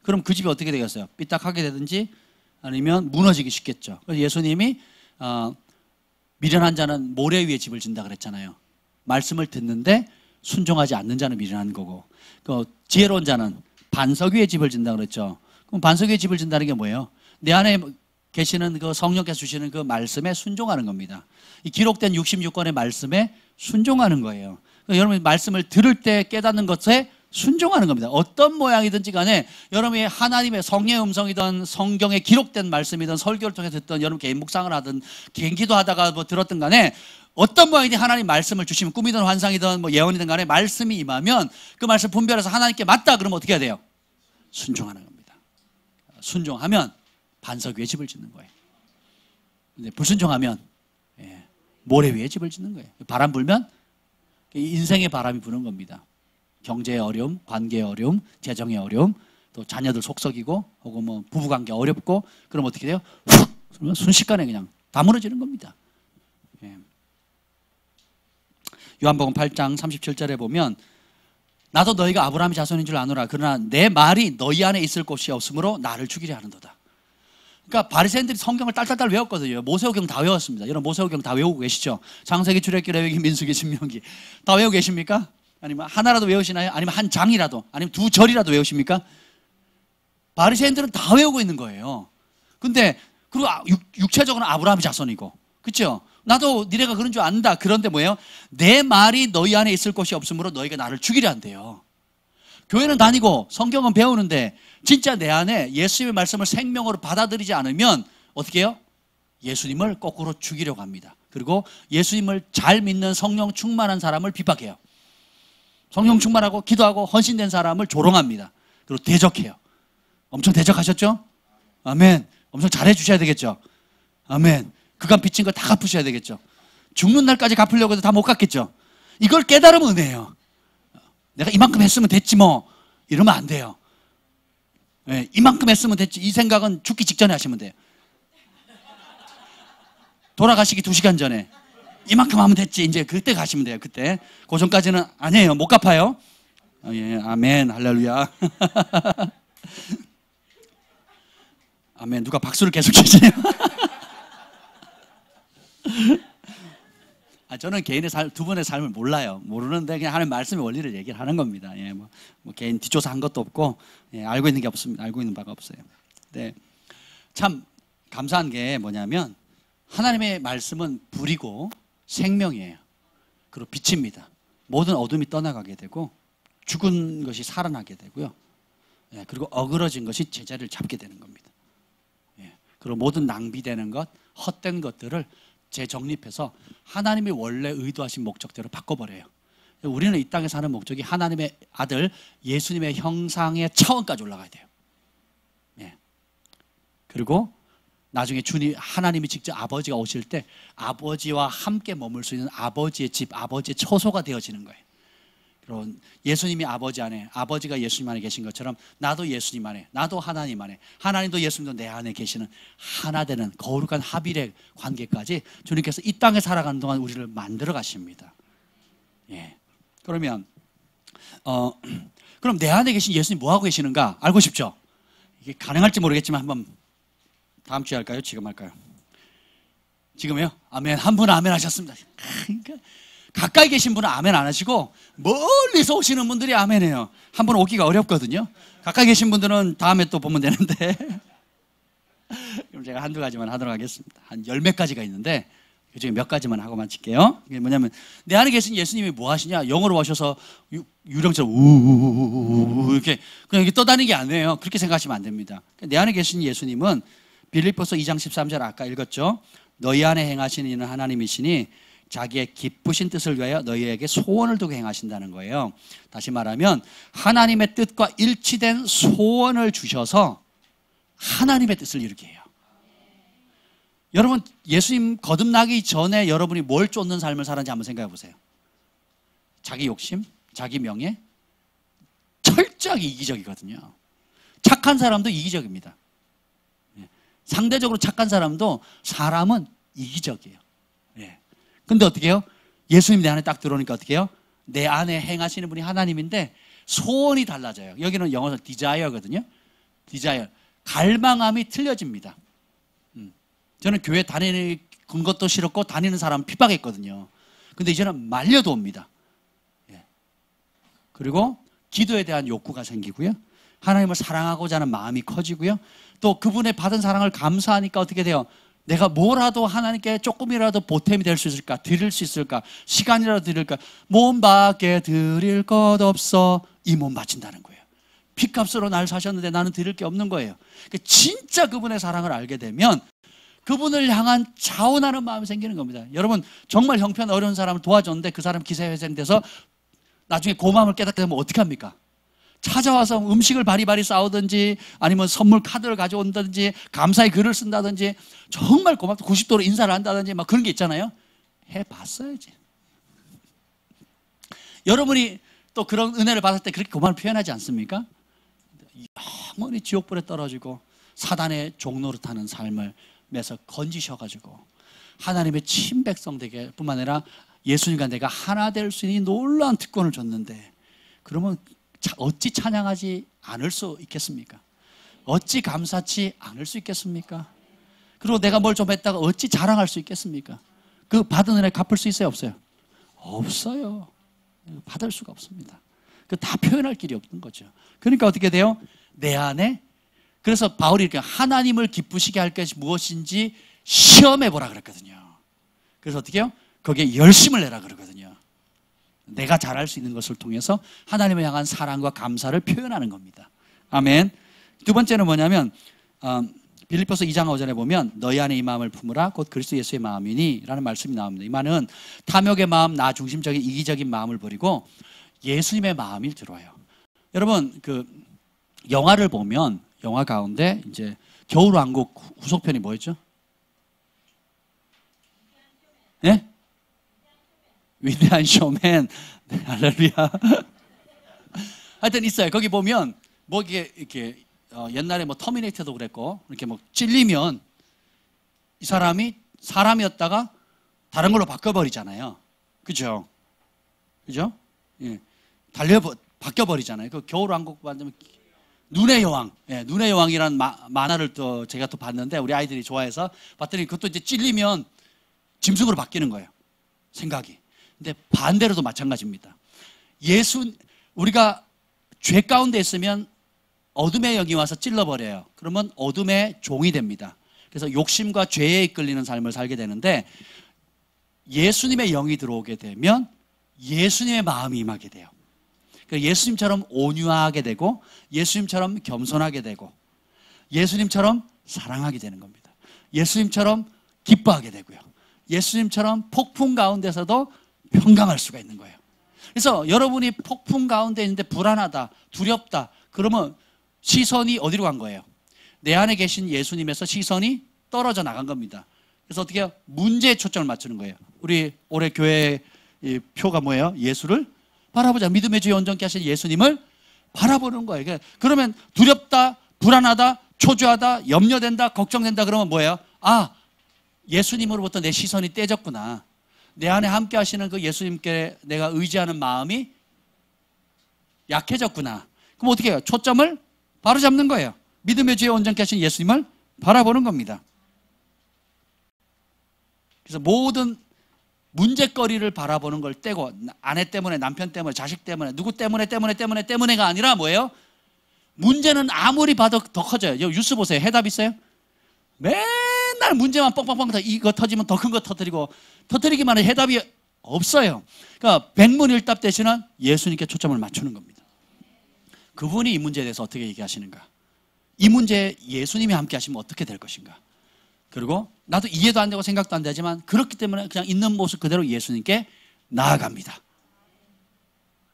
그럼 그 집이 어떻게 되겠어요? 삐딱하게 되든지 아니면 무너지기 쉽겠죠. 그래서 예수님이 미련한 자는 모래 위에 집을 짓는다 그랬잖아요. 말씀을 듣는데 순종하지 않는 자는 미련한 거고, 그 지혜로운 자는 반석 위에 집을 짓는다 그랬죠. 그럼 반석 위에 집을 짓는다는 게 뭐예요? 내 안에 계시는 그 성령께서 주시는 그 말씀에 순종하는 겁니다. 이 기록된 66권의 말씀에 순종하는 거예요. 그러니까 여러분이 말씀을 들을 때 깨닫는 것에 순종하는 겁니다. 어떤 모양이든지 간에 여러분이 하나님의 성령의 음성이든 성경에 기록된 말씀이든 설교를 통해 듣던 여러분 개인 묵상을 하든 개인 기도하다가 뭐 들었든 간에 어떤 모양이든 하나님 말씀을 주시면 꿈이든 환상이든 뭐 예언이든 간에 말씀이 임하면 그 말씀 분별해서 하나님께 맞다 그러면 어떻게 해야 돼요? 순종하는 겁니다. 순종하면 반석 위에 집을 짓는 거예요. 근데 불순종하면 모래 위에 집을 짓는 거예요. 바람 불면 인생의 바람이 부는 겁니다. 경제의 어려움, 관계의 어려움, 재정의 어려움, 또 자녀들 속썩이고 혹은 뭐 부부관계 어렵고 그럼 어떻게 돼요? 훅! 그러면 순식간에 그냥 다 무너지는 겁니다. 요한복음 8장 37절에 보면 나도 너희가 아브라함의 자손인 줄 아노라. 그러나 내 말이 너희 안에 있을 곳이 없으므로 나를 죽이려 하는도다. 그러니까 바리새인들이 성경을 딸딸딸 외웠거든요. 모세오경 다 외웠습니다. 여러분 모세오경 다 외우고 계시죠? 창세기, 출애굽기, 레위기, 민수기, 신명기 다 외우고 계십니까? 아니면 하나라도 외우시나요? 아니면 한 장이라도, 아니면 두 절이라도 외우십니까? 바리새인들은 다 외우고 있는 거예요. 근데 그리고 육체적으로는 아브라함의 자손이고, 그렇죠? 나도 니네가 그런 줄 안다. 그런데 뭐예요? 내 말이 너희 안에 있을 곳이 없으므로 너희가 나를 죽이려 한대요. 교회는 다니고 성경은 배우는데 진짜 내 안에 예수님의 말씀을 생명으로 받아들이지 않으면 어떻게 해요? 예수님을 거꾸로 죽이려고 합니다. 그리고 예수님을 잘 믿는 성령 충만한 사람을 핍박해요. 성령 충만하고 기도하고 헌신된 사람을 조롱합니다. 그리고 대적해요. 엄청 대적하셨죠? 아멘. 엄청 잘해 주셔야 되겠죠? 아멘. 그간 빚진 거 다 갚으셔야 되겠죠? 죽는 날까지 갚으려고 해도 다 못 갚겠죠? 이걸 깨달으면 은혜예요. 내가 이만큼 했으면 됐지 뭐 이러면 안 돼요. 네, 이만큼 했으면 됐지 이 생각은 죽기 직전에 하시면 돼요. 돌아가시기 2시간 전에 이만큼 하면 됐지 이제 그때 가시면 돼요. 그때 그 전까지는 아니에요. 못 갚아요. 예, 아멘 할렐루야. 아멘. 누가 박수를 계속 치시네요. 저는 개인의 삶, 두 분의 삶을 몰라요. 모르는데 그냥 하는 말씀의 원리를 얘기를 하는 겁니다. 예, 뭐 개인 뒷조사한 것도 없고 알고 있는 게 없습니다. 알고 있는 바가 없어요. 네, 참 감사한 게 뭐냐면 하나님의 말씀은 불이고 생명이에요. 그리고 빛입니다. 모든 어둠이 떠나가게 되고 죽은 것이 살아나게 되고요. 예, 그리고 어그러진 것이 제자리를 잡게 되는 겁니다. 예, 그리고 모든 낭비되는 것, 헛된 것들을 재정립해서 하나님이 원래 의도하신 목적대로 바꿔버려요. 우리는 이 땅에 사는 목적이 하나님의 아들 예수님의 형상의 차원까지 올라가야 돼요. 예. 그리고 나중에 주님 하나님이 직접 아버지가 오실 때 아버지와 함께 머물 수 있는 아버지의 집, 아버지의 처소가 되어지는 거예요. 그리고 예수님이 아버지 안에, 아버지가 예수님 안에 계신 것처럼 나도 예수님 안에, 나도 하나님 안에, 하나님도 예수님도 내 안에 계시는 하나 되는 거룩한 합일의 관계까지 주님께서 이 땅에 살아가는 동안 우리를 만들어 가십니다. 예. 그러면 그럼 내 안에 계신 예수님 뭐 하고 계시는가 알고 싶죠? 이게 가능할지 모르겠지만 한번 다음 주에 할까요? 지금 할까요? 지금요? 아멘. 한 분은 아멘 하셨습니다. 그러니까 가까이 계신 분은 아멘 안 하시고 멀리서 오시는 분들이 아멘해요. 한 번 오기가 어렵거든요. 가까이 계신 분들은 다음에 또 보면 되는데 그럼 제가 한두 가지만 하도록 하겠습니다. 한 10몇 가지가 있는데 그중에 몇 가지만 하고 마칠게요. 이게 뭐냐면 내 안에 계신 예수님이 뭐 하시냐? 영어로 하셔서 유령처럼 우우우우 이렇게 그냥 이렇게 떠다니는 게 아니에요. 그렇게 생각하시면 안 됩니다. 내 안에 계신 예수님은 빌립보서 2장 13절 아까 읽었죠? 너희 안에 행하시는 이는 하나님이시니 자기의 기쁘신 뜻을 위하여 너희에게 소원을 두고 행하신다는 거예요. 다시 말하면 하나님의 뜻과 일치된 소원을 주셔서 하나님의 뜻을 이루게 해요. 여러분 예수님 거듭나기 전에 여러분이 뭘 쫓는 삶을 살았는지 한번 생각해 보세요. 자기 욕심, 자기 명예, 철저하게 이기적이거든요. 착한 사람도 이기적입니다. 상대적으로 착한 사람도 사람은 이기적이에요. 예. 근데 어떻게 해요? 예수님 내 안에 딱 들어오니까 어떻게 해요? 내 안에 행하시는 분이 하나님인데 소원이 달라져요. 여기는 영어로 desire거든요. desire. 갈망함이 틀려집니다. 저는 교회 다니는 것도 싫었고 다니는 사람 핍박했거든요. 근데 이제는 말려도 옵니다. 예. 그리고 기도에 대한 욕구가 생기고요. 하나님을 사랑하고자 하는 마음이 커지고요. 또 그분의 받은 사랑을 감사하니까 어떻게 돼요? 내가 뭐라도 하나님께 조금이라도 보탬이 될 수 있을까? 드릴 수 있을까? 시간이라도 드릴까? 몸밖에 드릴 것 없어. 이 몸 바친다는 거예요. 피값으로 날 사셨는데 나는 드릴 게 없는 거예요. 진짜 그분의 사랑을 알게 되면 그분을 향한 자원하는 마음이 생기는 겁니다. 여러분 정말 형편 어려운 사람을 도와줬는데 그 사람 기세회생돼서 나중에 고마움을 깨닫게 되면 어떻게 합니까? 찾아와서 음식을 바리바리 싸우든지 아니면 선물 카드를 가져온다든지 감사의 글을 쓴다든지 정말 고맙다 90도로 인사를 한다든지 막 그런 게 있잖아요. 해봤어야지. 여러분이 또 그런 은혜를 받을 때 그렇게 고마움을 표현하지 않습니까? 영원히 지옥불에 떨어지고 사단의 종노릇하는 삶을 매서 건지셔가지고 하나님의 친백성 되게 뿐만 아니라 예수님과 내가 하나 될 수 있는 놀라운 특권을 줬는데 그러면 어찌 찬양하지 않을 수 있겠습니까? 어찌 감사치 않을 수 있겠습니까? 그리고 내가 뭘 좀 했다가 어찌 자랑할 수 있겠습니까? 그 받은 은혜 갚을 수 있어요? 없어요? 없어요. 받을 수가 없습니다. 그 다 표현할 길이 없는 거죠. 그러니까 어떻게 돼요? 내 안에 그래서 바울이 이렇게 하나님을 기쁘시게 할 것이 무엇인지 시험해 보라 그랬거든요. 그래서 어떻게 해요? 거기에 열심을 내라 그러거든요. 내가 잘할 수 있는 것을 통해서 하나님을 향한 사랑과 감사를 표현하는 겁니다. 아멘. 두 번째는 뭐냐면 빌립보서 2장 5절에 보면 너희 안에 이 마음을 품으라 곧 그리스도 예수의 마음이니 라는 말씀이 나옵니다. 이 말은 탐욕의 마음, 나 중심적인 이기적인 마음을 버리고 예수님의 마음이 들어와요. 여러분 그 영화를 보면 영화 가운데 이제 겨울왕국 후속편이 뭐였죠? 예? 위대한 쇼맨. 네, 할렐루야. 하여튼 있어요. 거기 보면 뭐 이렇게 옛날에 뭐 터미네이터도 그랬고 이렇게 뭐 찔리면 이 사람이 사람이었다가 다른 걸로 바꿔버리잖아요. 그죠? 그죠? 예. 바뀌어버리잖아요. 그 겨울왕국 만들면 눈의 여왕, 예, 눈의 여왕이라는 만화를 또 제가 또 봤는데 우리 아이들이 좋아해서 봤더니 그것도 이제 찔리면 짐승으로 바뀌는 거예요. 생각이. 근데 반대로도 마찬가지입니다. 우리가 죄 가운데 있으면 어둠의 영이 와서 찔러버려요. 그러면 어둠의 종이 됩니다. 그래서 욕심과 죄에 이끌리는 삶을 살게 되는데 예수님의 영이 들어오게 되면 예수님의 마음이 임하게 돼요. 예수님처럼 온유하게 되고 예수님처럼 겸손하게 되고 예수님처럼 사랑하게 되는 겁니다. 예수님처럼 기뻐하게 되고요. 예수님처럼 폭풍 가운데서도 평강할 수가 있는 거예요. 그래서 여러분이 폭풍 가운데 있는데 불안하다, 두렵다 그러면 시선이 어디로 간 거예요? 내 안에 계신 예수님에서 시선이 떨어져 나간 겁니다. 그래서 어떻게 해요? 문제에 초점을 맞추는 거예요. 우리 올해 교회 표가 뭐예요? 예수를 바라보자. 믿음의 주에 온전케 하신 예수님을 바라보는 거예요. 그러면 두렵다, 불안하다, 초조하다, 염려된다, 걱정된다 그러면 뭐예요? 아, 예수님으로부터 내 시선이 떼졌구나. 내 안에 함께 하시는 그 예수님께 내가 의지하는 마음이 약해졌구나. 그럼 어떻게 해요? 초점을 바로 잡는 거예요. 믿음의 주에 온전케 하신 예수님을 바라보는 겁니다. 그래서 모든 문제거리를 바라보는 걸 떼고 아내 때문에 남편 때문에 자식 때문에 누구 때문에가 아니라 뭐예요? 문제는 아무리 봐도 더 커져요. 뉴스 보세요. 해답 있어요? 맨날 문제만 뻥뻥뻥 이거 터지면 더 큰 거 터뜨리기만 해 해답이 없어요. 그러니까 백문일답 대신은 예수님께 초점을 맞추는 겁니다. 그분이 이 문제에 대해서 어떻게 얘기하시는가? 이 문제에 예수님이 함께 하시면 어떻게 될 것인가? 그리고 나도 이해도 안 되고 생각도 안 되지만 그렇기 때문에 그냥 있는 모습 그대로 예수님께 나아갑니다.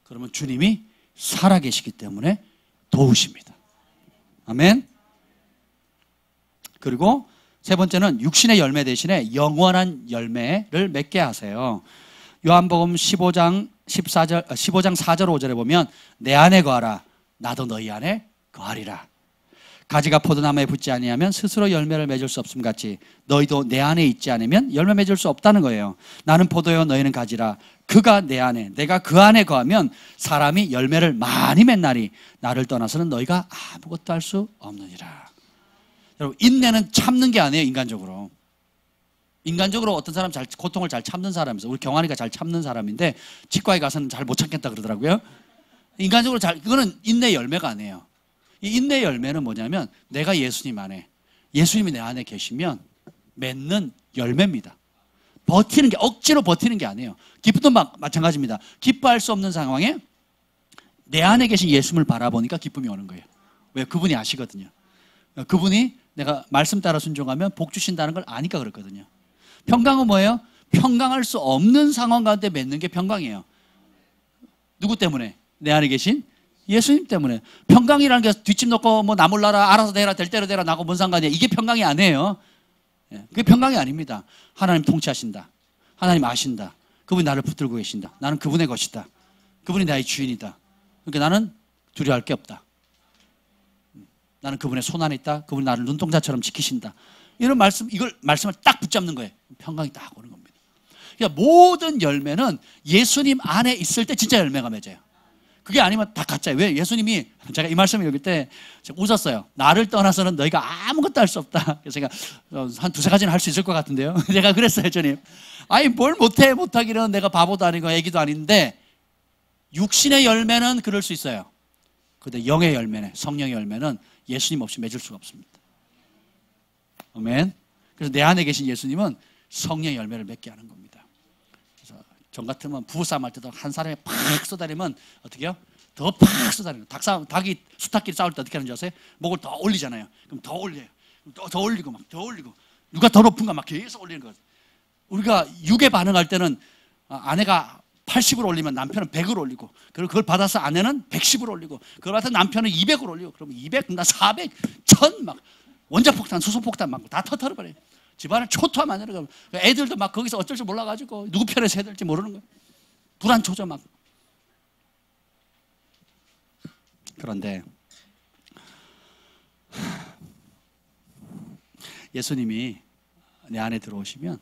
그러면 주님이 살아계시기 때문에 도우십니다. 아멘. 그리고 세 번째는 육신의 열매 대신에 영원한 열매를 맺게 하세요. 요한복음 15장 4절 5절에 보면 내 안에 거하라 나도 너희 안에 거하리라. 가지가 포도나무에 붙지 아니하면 스스로 열매를 맺을 수 없음 같이 너희도 내 안에 있지 않으면 열매 맺을 수 없다는 거예요. 나는 포도요 너희는 가지라. 그가 내 안에 내가 그 안에 거하면 사람이 열매를 많이 맺나니 나를 떠나서는 너희가 아무것도 할 수 없느니라. 여러분, 인내는 참는 게 아니에요. 인간적으로 어떤 사람 고통을 잘 참는 사람이죠. 우리 경환이가 잘 참는 사람인데 치과에 가서는 잘 못 참겠다 그러더라고요. 인간적으로 그거는 인내 열매가 아니에요. 이 인내 열매는 뭐냐면 내가 예수님 안에, 예수님이 내 안에 계시면 맺는 열매입니다. 버티는 게, 억지로 버티는 게 아니에요. 기쁨도 마찬가지입니다. 기뻐할 수 없는 상황에 내 안에 계신 예수님을 바라보니까 기쁨이 오는 거예요. 왜? 그분이 아시거든요. 그분이 내가 말씀 따라 순종하면 복 주신다는 걸 아니까 그렇거든요. 평강은 뭐예요? 평강할 수 없는 상황 가운데 맺는 게 평강이에요. 누구 때문에? 내 안에 계신 예수님 때문에. 평강이라는 게 뒷집 놓고 뭐 나 몰라라, 알아서 대라, 될 대로 대라, 나하고 뭔 상관이야. 이게 평강이 아니에요. 그게 평강이 아닙니다. 하나님 통치하신다. 하나님 아신다. 그분이 나를 붙들고 계신다. 나는 그분의 것이다. 그분이 나의 주인이다. 그러니까 나는 두려워할 게 없다. 나는 그분의 손 안에 있다. 그분이 나를 눈동자처럼 지키신다. 이런 말씀을 딱 붙잡는 거예요. 평강이 딱 오는 겁니다. 그러니까 모든 열매는 예수님 안에 있을 때 진짜 열매가 맺어요. 그게 아니면 다 가짜예요. 왜? 예수님이, 제가 이 말씀을 읽을 때 웃었어요. 나를 떠나서는 너희가 아무것도 할 수 없다. 그래서 제가 한 두세 가지는 할 수 있을 것 같은데요. 제가 그랬어요, 주님. 아니, 뭘 못하기는 내가 바보도 아니고 애기도 아닌데, 육신의 열매는 그럴 수 있어요. 근데 영의 열매는, 성령의 열매는 예수님 없이 맺을 수가 없습니다. 아멘. 그래서 내 안에 계신 예수님은 성령의 열매를 맺게 하는 겁니다. 그래서 전 같으면 부부싸움 할 때도 한 사람이 팍 쏟아내면 어떻게 해요? 더 팍 쏟아내요. 닭이 수탉끼리 싸울 때 어떻게 하는지 아세요? 목을 더 올리잖아요. 그럼 더 올려요. 더 올리고 막 더 올리고. 누가 더 높은가 막 계속 올리는 거죠. 우리가 육에 반응할 때는 아내가 80으로 올리면 남편은 100으로 올리고, 그리고 그걸 받아서 아내는 110으로 올리고, 그걸 받아서 남편은 200으로 올리고, 그러면 200, 나 400, 1000 막 원자폭탄, 수소폭탄 막 다 터뜨려버려요. 집안을 초토화 만들어 가고, 애들도 막 거기서 어쩔 줄 몰라가지고 누구 편에서 해야 될지 모르는 거예요. 불안초조 막. 그런데 예수님이 내 안에 들어오시면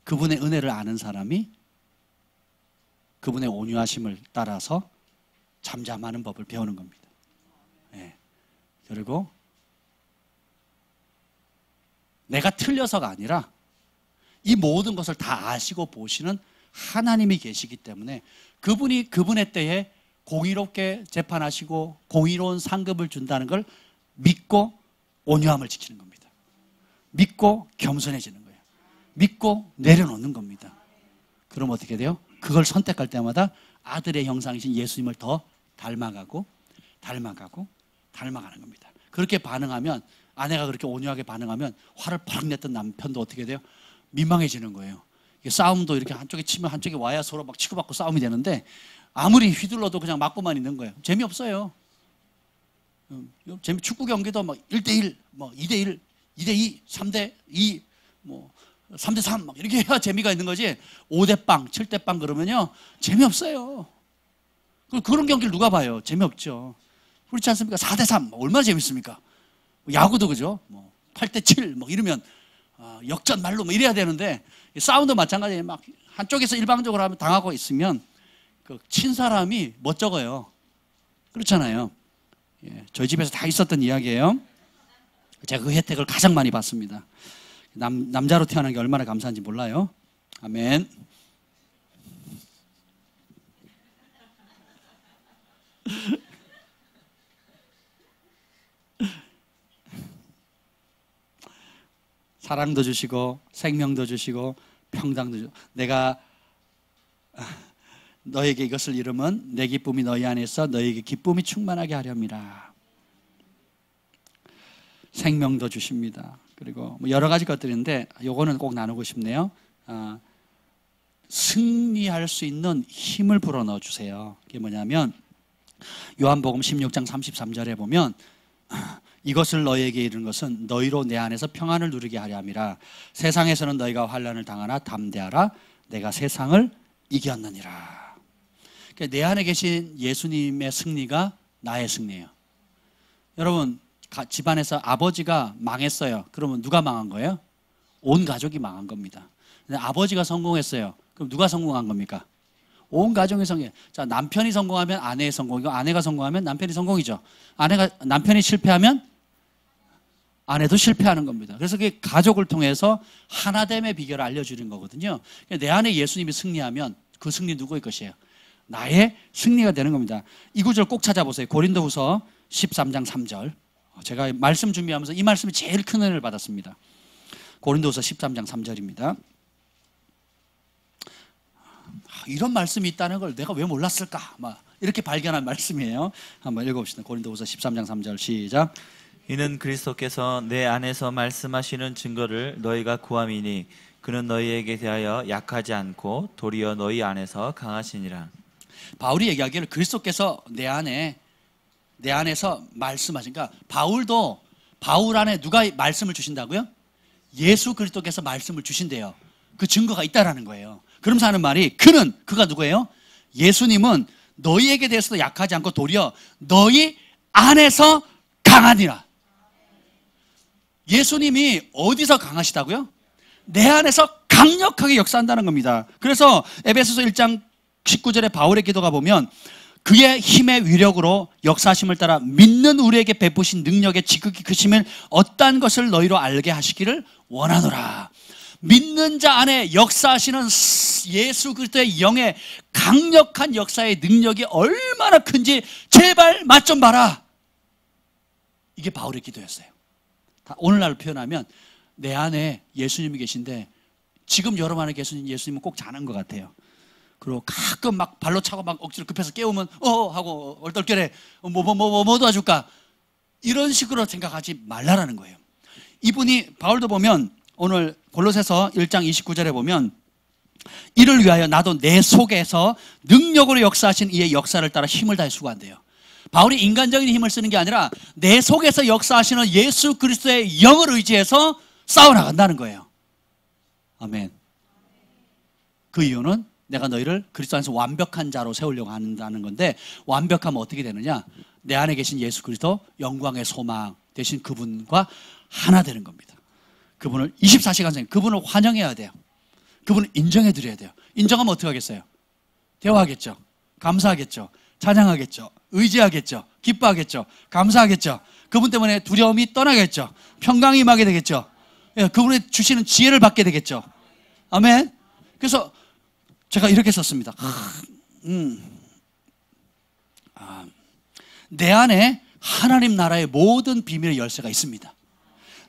그분의 은혜를 아는 사람이 그분의 온유하심을 따라서 잠잠하는 법을 배우는 겁니다. 네. 그리고 내가 틀려서가 아니라 이 모든 것을 다 아시고 보시는 하나님이 계시기 때문에 그분이 그분의 때에 공의롭게 재판하시고 공의로운 상급을 준다는 걸 믿고 온유함을 지키는 겁니다. 믿고 겸손해지는 거예요. 믿고 내려놓는 겁니다. 그럼 어떻게 돼요? 그걸 선택할 때마다 아들의 형상이신 예수님을 더 닮아가는 겁니다. 그렇게 반응하면, 아내가 그렇게 온유하게 반응하면 화를 팍 냈던 남편도 어떻게 돼요? 민망해지는 거예요. 싸움도 이렇게 한쪽에 치면 한쪽에 와야 서로 막 치고받고 싸움이 되는데 아무리 휘둘러도 그냥 맞고만 있는 거예요. 재미없어요. 축구 경기도 막 1대1, 뭐 2대1, 2대2, 3대2, 뭐 3대3 막 이렇게 해야 재미가 있는 거지. 5대빵, 7대빵 그러면요 재미없어요. 그런 경기를 누가 봐요? 재미없죠. 그렇지 않습니까? 4대3 얼마나 재밌습니까? 야구도 그죠? 뭐 8대7 뭐 이러면 역전 말로 뭐 이래야 되는데, 싸움도 마찬가지예요. 막 한쪽에서 일방적으로 하면 당하고 있으면 그 친 사람이 멋쩍어요. 그렇잖아요. 예, 저희 집에서 다 있었던 이야기예요. 제가 그 혜택을 가장 많이 받습니다. 남자로 태어난 게 얼마나 감사한지 몰라요. 아멘. 사랑도 주시고 생명도 주시고 평강도 주시고, 내가 너에게 이것을 이루면 내 기쁨이 너희 안에서 너에게 기쁨이 충만하게 하렵니다. 생명도 주십니다. 그리고 뭐 여러 가지 것들인데 요거는 꼭 나누고 싶네요. 승리할 수 있는 힘을 불어넣어 주세요. 그게 뭐냐면 요한복음 16장 33절에 보면 이것을 너희에게 이르는 것은 너희로 내 안에서 평안을 누리게 하려 함이라. 세상에서는 너희가 환난을 당하나 담대하라. 내가 세상을 이겼느니라. 그러니까 내 안에 계신 예수님의 승리가 나의 승리예요. 여러분, 집안에서 아버지가 망했어요. 그러면 누가 망한 거예요? 온 가족이 망한 겁니다. 근데 아버지가 성공했어요. 그럼 누가 성공한 겁니까? 온 가정의 성공. 자, 남편이 성공하면 아내의 성공이고, 아내가 성공하면 남편이 성공이죠. 남편이 실패하면 아내도 실패하는 겁니다. 그래서 그게 가족을 통해서 하나됨의 비결을 알려주는 거거든요. 내 안에 예수님이 승리하면 그 승리 누구의 것이에요? 나의 승리가 되는 겁니다. 이 구절 꼭 찾아보세요. 고린도후서 13장 3절. 제가 말씀 준비하면서 이 말씀이 제일 큰 은혜를 받았습니다. 고린도후서 13장 3절입니다. 이런 말씀이 있다는 걸 내가 왜 몰랐을까? 막 이렇게 발견한 말씀이에요. 한번 읽어봅시다. 고린도후서 13장 3절 시작. 이는 그리스도께서 내 안에서 말씀하시는 증거를 너희가 구함이니 그는 너희에게 대하여 약하지 않고 도리어 너희 안에서 강하시니라. 바울이 얘기하기를 그리스도께서 내 안에서 말씀하시니까 바울 안에 누가 말씀을 주신다고요? 예수 그리스도께서 말씀을 주신대요. 그 증거가 있다라는 거예요. 그러면서 하는 말이 그가 누구예요? 예수님은 너희에게 대해서도 약하지 않고 도리어 너희 안에서 강하니라. 예수님이 어디서 강하시다고요? 내 안에서 강력하게 역사한다는 겁니다. 그래서 에베소서 1장 19절에 바울의 기도가 보면 그의 힘의 위력으로 역사하심을 따라 믿는 우리에게 베푸신 능력의 지극히 크심을 어떠한 것을 너희로 알게 하시기를 원하노라. 믿는 자 안에 역사하시는 예수 그리스도의 영의 강력한 역사의 능력이 얼마나 큰지 제발 맛 좀 봐라. 이게 바울의 기도였어요. 오늘날 표현하면 내 안에 예수님이 계신데 지금 여러분 안에 계신 예수님은 꼭 자는 것 같아요. 그리고 가끔 막 발로 차고 막 억지로 급해서 깨우면 하고 얼떨결에 뭐 도와줄까 이런 식으로 생각하지 말라라는 거예요. 이분이 바울도 보면 오늘 골로새서 1장 29절에 보면 이를 위하여 나도 내 속에서 능력으로 역사하신 이의 역사를 따라 힘을 다해 수고한대요. 바울이 인간적인 힘을 쓰는 게 아니라 내 속에서 역사하시는 예수 그리스도의 영을 의지해서 싸워나간다는 거예요. 아멘. 그 이유는 내가 너희를 그리스도 안에서 완벽한 자로 세우려고 한다는 건데 완벽하면 어떻게 되느냐? 내 안에 계신 예수 그리스도 영광의 소망 되신 그분과 하나 되는 겁니다. 그분을 24시간 그분을 환영해야 돼요. 그분을 인정해 드려야 돼요. 인정하면 어떻게 하겠어요? 대화하겠죠. 감사하겠죠. 찬양하겠죠. 의지하겠죠. 기뻐하겠죠. 감사하겠죠. 그분 때문에 두려움이 떠나겠죠. 평강이 임하게 되겠죠. 그분의 주시는 지혜를 받게 되겠죠. 아멘. 그래서 제가 이렇게 썼습니다. 내 안에 하나님 나라의 모든 비밀의 열쇠가 있습니다.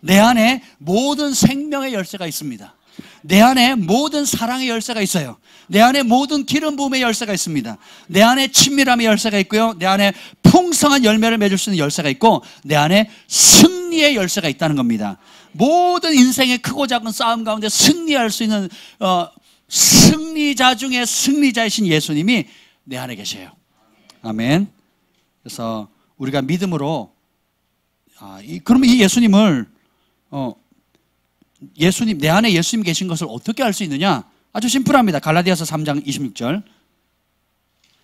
내 안에 모든 생명의 열쇠가 있습니다. 내 안에 모든 사랑의 열쇠가 있어요. 내 안에 모든 기름 부음의 열쇠가 있습니다. 내 안에 친밀함의 열쇠가 있고요. 내 안에 풍성한 열매를 맺을 수 있는 열쇠가 있고 내 안에 승리의 열쇠가 있다는 겁니다. 모든 인생의 크고 작은 싸움 가운데 승리할 수 있는 승리자 중에 승리자이신 예수님이 내 안에 계세요. 아멘. 그래서 우리가 믿음으로 그러면 이 예수님을 내 안에 예수님 계신 것을 어떻게 알 수 있느냐? 아주 심플합니다. 갈라디아서 3장 26절.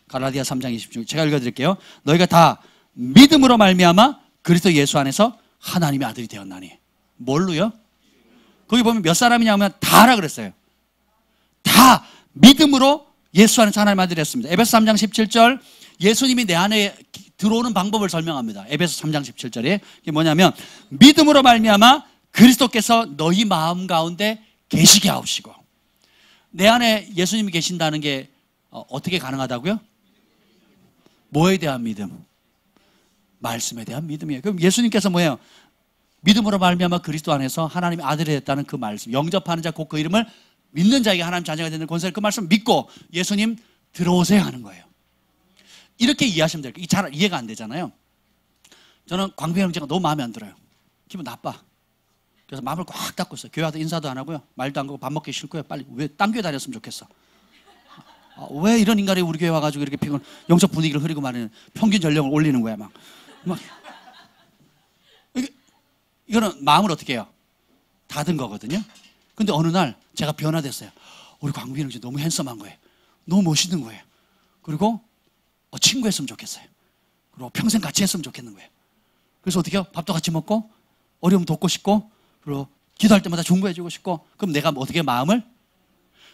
갈라디아 3장 26절. 제가 읽어드릴게요. 너희가 다 믿음으로 말미암아 그리스도 예수 안에서 하나님의 아들이 되었나니. 뭘로요? 거기 보면 몇 사람이냐면 다라 그랬어요. 다 믿음으로 예수 안에서 하나님의 아들이 되었습니다. 에베소 3장 17절. 예수님이 내 안에 들어오는 방법을 설명합니다. 에베소 3장 17절에 이게 뭐냐면 믿음으로 말미암아 그리스도께서 너희 마음 가운데 계시게 하옵시고. 내 안에 예수님이 계신다는 게 어떻게 가능하다고요? 뭐에 대한 믿음? 말씀에 대한 믿음이에요. 그럼 예수님께서 뭐예요? 믿음으로 말미암아 그리스도 안에서 하나님의 아들이 됐다는 그 말씀, 영접하는 자 곧 그 이름을 믿는 자에게 하나님 자녀가 되는 권세를 그 말씀 믿고 예수님 들어오세요 하는 거예요. 이렇게 이해하시면 돼요. 잘 이해가 안 되잖아요. 저는 광배 형제가 너무 마음에 안 들어요. 기분 나빠. 그래서 마음을 꽉 닫고 있어요. 교회 와서 인사도 안 하고요. 말도 안 하고 밥 먹기 싫고요. 빨리 왜 딴 교회 다녔으면 좋겠어. 왜 이런 인간이 우리 교회 와가지고 이렇게 영적 분위기를 흐리고 말하는 평균 연령을 올리는 거야 막. 이거는 마음을 어떻게 해요? 닫은 거거든요. 근데 어느 날 제가 변화됐어요. 우리 광빈 형제 너무 핸섬한 거예요. 너무 멋있는 거예요. 그리고 친구였으면 좋겠어요. 그리고 평생 같이 했으면 좋겠는 거예요. 그래서 어떻게 해요? 밥도 같이 먹고 어려움 돕고 싶고 그리고 기도할 때마다 중보해주고 싶고 그럼 내가 뭐 어떻게 마음을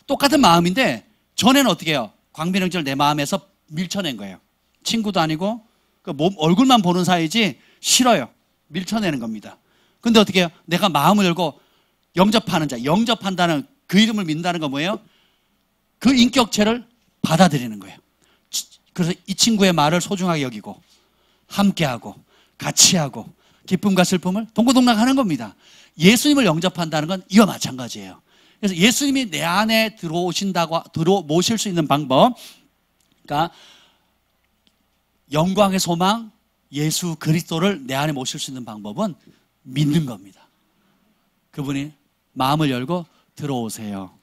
똑같은 마음인데 전에는 어떻게 해요? 광변형제를 내 마음에서 밀쳐낸 거예요. 친구도 아니고 그 몸 얼굴만 보는 사이지 싫어요. 밀쳐내는 겁니다. 근데 어떻게 해요? 내가 마음을 열고 영접하는 자, 영접한다는 그 이름을 믿는다는 건 뭐예요? 그 인격체를 받아들이는 거예요. 그래서 이 친구의 말을 소중하게 여기고 함께하고 같이 하고 기쁨과 슬픔을 동고동락하는 겁니다. 예수님을 영접한다는 건 이와 마찬가지예요. 그래서 예수님이 내 안에 들어오신다고 모실 수 있는 방법, 그러니까 영광의 소망 예수 그리스도를 내 안에 모실 수 있는 방법은 믿는 겁니다. 그분이 마음을 열고 들어오세요.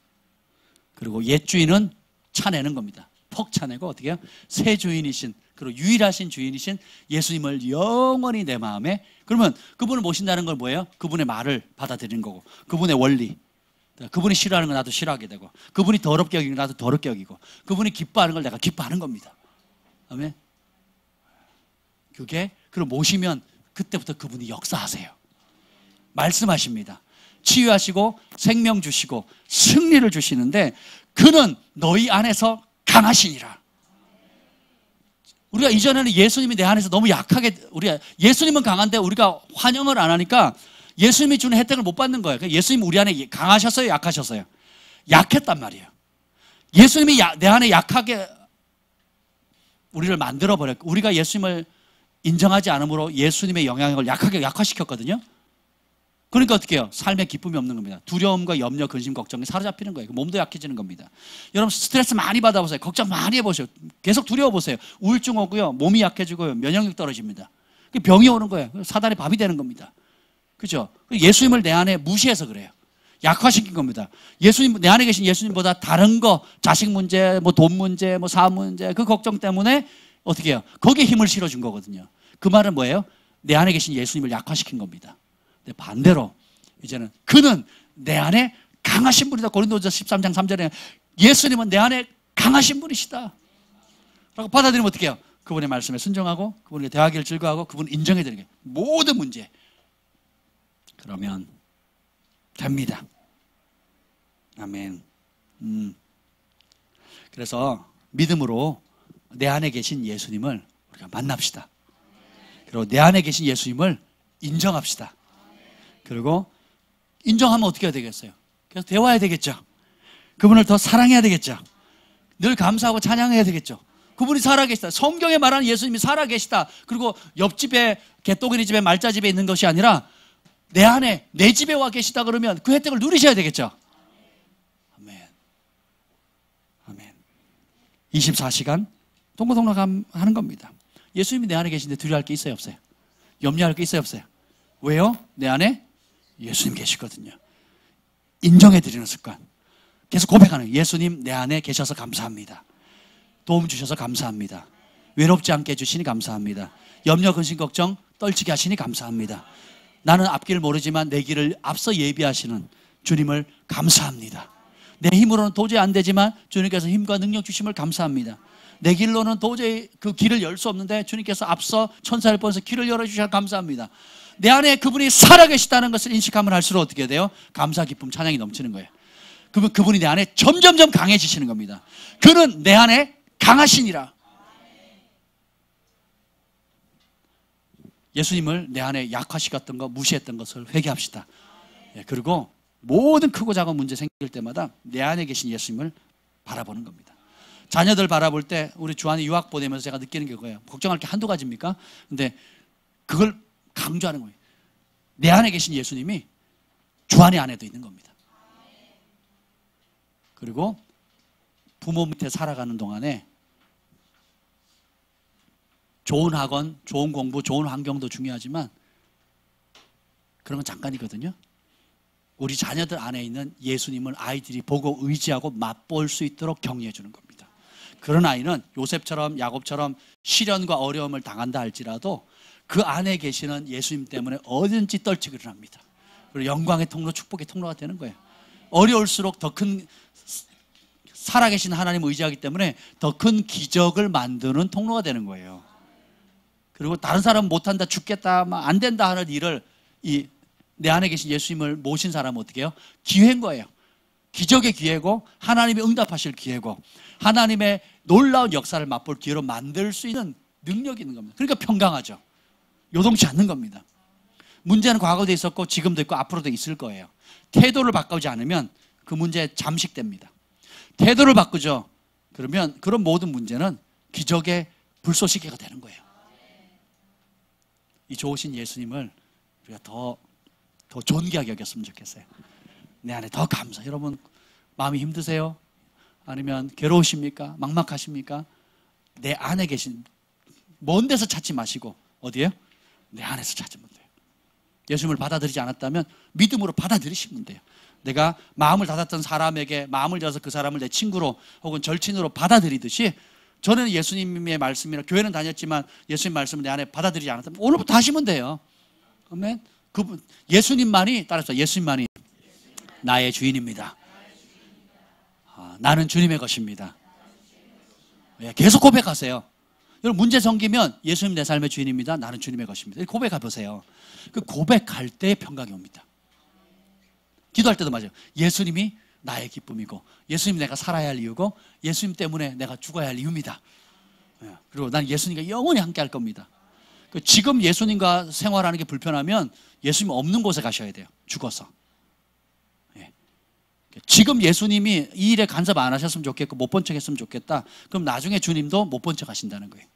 그리고 옛 주인은 차내는 겁니다. 퍽 차내고 어떻게 해요? 새 주인이신 그리고 유일하신 주인이신 예수님을 영원히 내 마음에, 그러면 그분을 모신다는 건 뭐예요? 그분의 말을 받아들이는 거고 그분의 원리, 그분이 싫어하는 걸 나도 싫어하게 되고 그분이 더럽게 여기는 걸 나도 더럽게 여기고 그분이 기뻐하는 걸 내가 기뻐하는 겁니다. 아멘. 그게 그걸 모시면 그때부터 그분이 역사하세요. 말씀하십니다. 치유하시고 생명 주시고 승리를 주시는데 그는 너희 안에서 강하시니라. 우리가 이전에는 예수님이 내 안에서 너무 약하게, 우리가 예수님은 강한데 우리가 환영을 안 하니까 예수님이 주는 혜택을 못 받는 거예요. 예수님이 우리 안에 강하셨어요? 약하셨어요? 약했단 말이에요. 예수님이 내 안에 약하게 우리를 만들어버렸고 우리가 예수님을 인정하지 않으므로 예수님의 영향력을 약화시켰거든요. 그러니까 어떻게 해요? 삶에 기쁨이 없는 겁니다. 두려움과 염려, 근심, 걱정이 사로잡히는 거예요. 몸도 약해지는 겁니다. 여러분 스트레스 많이 받아보세요. 걱정 많이 해보세요. 계속 두려워보세요. 우울증 오고요. 몸이 약해지고요. 면역력 떨어집니다. 병이 오는 거예요. 사단의 밥이 되는 겁니다. 그렇죠? 예수님을 내 안에 무시해서 그래요. 약화시킨 겁니다. 예수님, 내 안에 계신 예수님보다 다른 거, 자식 문제, 뭐 돈 문제, 뭐 사업 문제, 그 걱정 때문에 어떻게 해요? 거기에 힘을 실어준 거거든요. 그 말은 뭐예요? 내 안에 계신 예수님을 약화시킨 겁니다. 근데 반대로 이제는 그는 내 안에 강하신 분이다. 고린도전서 13장 3절에 예수님은 내 안에 강하신 분이시다 라고 받아들이면 어떻게 해요? 그분의 말씀에 순종하고 그분에게 대화하기를 즐거워하고 그분을 인정해드리는 게 모든 문제, 그러면 됩니다. 아멘. 그래서 믿음으로 내 안에 계신 예수님을 우리가 만납시다. 그리고 내 안에 계신 예수님을 인정합시다. 그리고 인정하면 어떻게 해야 되겠어요? 그래서 대화해야 되겠죠. 그분을 더 사랑해야 되겠죠. 늘 감사하고 찬양해야 되겠죠. 그분이 살아계시다. 성경에 말하는 예수님이 살아계시다. 그리고 옆집에 개똥이니 집에 말자 집에 있는 것이 아니라 내 안에 내 집에 와 계시다 그러면 그 혜택을 누리셔야 되겠죠. 아멘. 아멘. 24시간 동고동락 하는 겁니다. 예수님이 내 안에 계신데 두려워할 게 있어요, 없어요? 염려할 게 있어요, 없어요? 왜요? 내 안에 예수님 계시거든요. 인정해 드리는 습관. 계속 고백하는 거예요. 예수님 내 안에 계셔서 감사합니다. 도움 주셔서 감사합니다. 외롭지 않게 해주시니 감사합니다. 염려, 근심, 걱정 떨치게 하시니 감사합니다. 나는 앞길을 모르지만 내 길을 앞서 예비하시는 주님을 감사합니다. 내 힘으로는 도저히 안 되지만 주님께서 힘과 능력 주심을 감사합니다. 내 길로는 도저히 그 길을 열 수 없는데 주님께서 앞서 천사를 보내서 길을 열어주셔서 감사합니다. 내 안에 그분이 살아계시다는 것을 인식하면 할수록 어떻게 돼요? 감사, 기쁨, 찬양이 넘치는 거예요. 그분이 내 안에 점점점 강해지시는 겁니다. 그는 내 안에 강하시니라. 예수님을 내 안에 약화시켰던 거, 무시했던 것을 회개합시다. 그리고 모든 크고 작은 문제 생길 때마다 내 안에 계신 예수님을 바라보는 겁니다. 자녀들 바라볼 때 우리 주한이 유학 보내면서 제가 느끼는 게 그거예요. 걱정할 게 한두 가지입니까? 근데 그걸 강조하는 거예요. 내 안에 계신 예수님이 주한이 안에도 있는 겁니다. 그리고 부모 밑에 살아가는 동안에 좋은 학원, 좋은 공부, 좋은 환경도 중요하지만 그런 건 잠깐이거든요. 우리 자녀들 안에 있는 예수님을 아이들이 보고 의지하고 맛볼 수 있도록 격려해 주는 겁니다. 그런 아이는 요셉처럼 야곱처럼 시련과 어려움을 당한다 할지라도 그 안에 계시는 예수님 때문에 어디든지 떨치고 일어납니다. 그리고 영광의 통로, 축복의 통로가 되는 거예요. 어려울수록 더 큰, 살아계신 하나님을 의지하기 때문에 더 큰 기적을 만드는 통로가 되는 거예요. 그리고 다른 사람은 못한다, 죽겠다, 막 안 된다 하는 일을 내 안에 계신 예수님을 모신 사람은 어떻게 해요? 기회인 거예요. 기적의 기회고 하나님이 응답하실 기회고 하나님의 놀라운 역사를 맛볼 기회로 만들 수 있는 능력이 있는 겁니다. 그러니까 평강하죠. 요동치 않는 겁니다. 문제는 과거도 있었고 지금도 있고 앞으로도 있을 거예요. 태도를 바꾸지 않으면 그 문제 잠식됩니다. 태도를 바꾸죠. 그러면 그런 모든 문제는 기적의 불쏘시개가 되는 거예요. 이 좋으신 예수님을 우리가 더 존귀하게 여겼으면 좋겠어요. 내 안에 더 감사. 여러분 마음이 힘드세요? 아니면 괴로우십니까? 막막하십니까? 내 안에 계신 먼 데서 찾지 마시고 어디에요? 내 안에서 찾으면 돼요. 예수님을 받아들이지 않았다면 믿음으로 받아들이시면 돼요. 내가 마음을 닫았던 사람에게 마음을 열어서 그 사람을 내 친구로 혹은 절친으로 받아들이듯이 저는 예수님의 말씀이나 교회는 다녔지만 예수님 말씀을 내 안에 받아들이지 않았다면 오늘부터 하시면 돼요. 아멘. 그분 예수님만이 따라서 예수님만이 나의 주인입니다. 나는 주님의 것입니다. 계속 고백하세요. 여러분 문제 생기면 예수님 내 삶의 주인입니다. 나는 주님의 것입니다. 이렇게 고백해 보세요. 그 고백할 때 평강이 옵니다. 기도할 때도 맞아요. 예수님이 나의 기쁨이고 예수님 내가 살아야 할 이유고 예수님 때문에 내가 죽어야 할 이유입니다. 그리고 난 예수님과 영원히 함께 할 겁니다. 지금 예수님과 생활하는 게 불편하면 예수님 없는 곳에 가셔야 돼요. 죽어서. 지금 예수님이 이 일에 간섭 안 하셨으면 좋겠고 못 본 척 했으면 좋겠다. 그럼 나중에 주님도 못 본 척 하신다는 거예요.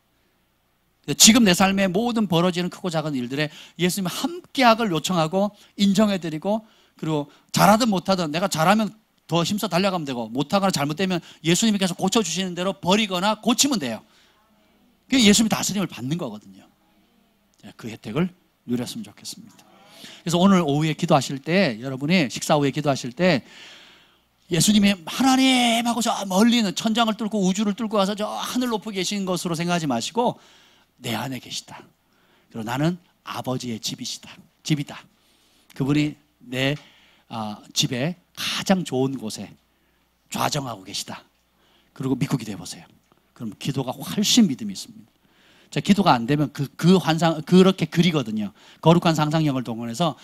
지금 내 삶에 모든 벌어지는 크고 작은 일들에 예수님 함께하길 요청하고 인정해드리고 그리고 잘하든 못하든 내가 잘하면 더 힘써 달려가면 되고 못하거나 잘못되면 예수님이 계속 고쳐주시는 대로 버리거나 고치면 돼요. 그게 예수님이 다스림을 받는 거거든요. 그 혜택을 누렸으면 좋겠습니다. 그래서 오늘 오후에 기도하실 때 여러분이 식사 후에 기도하실 때 예수님이 하나님하고 저 멀리는 천장을 뚫고 우주를 뚫고 와서 저 하늘 높이 계신 것으로 생각하지 마시고 내 안에 계시다. 그리고 나는 아버지의 집이다. 그분이 내 집에 가장 좋은 곳에 좌정하고 계시다. 그리고 믿고 기도해 보세요. 그럼 기도가 훨씬 믿음이 있습니다. 자, 기도가 안 되면 그 환상 그렇게 그리거든요. 거룩한 상상력을 동원해서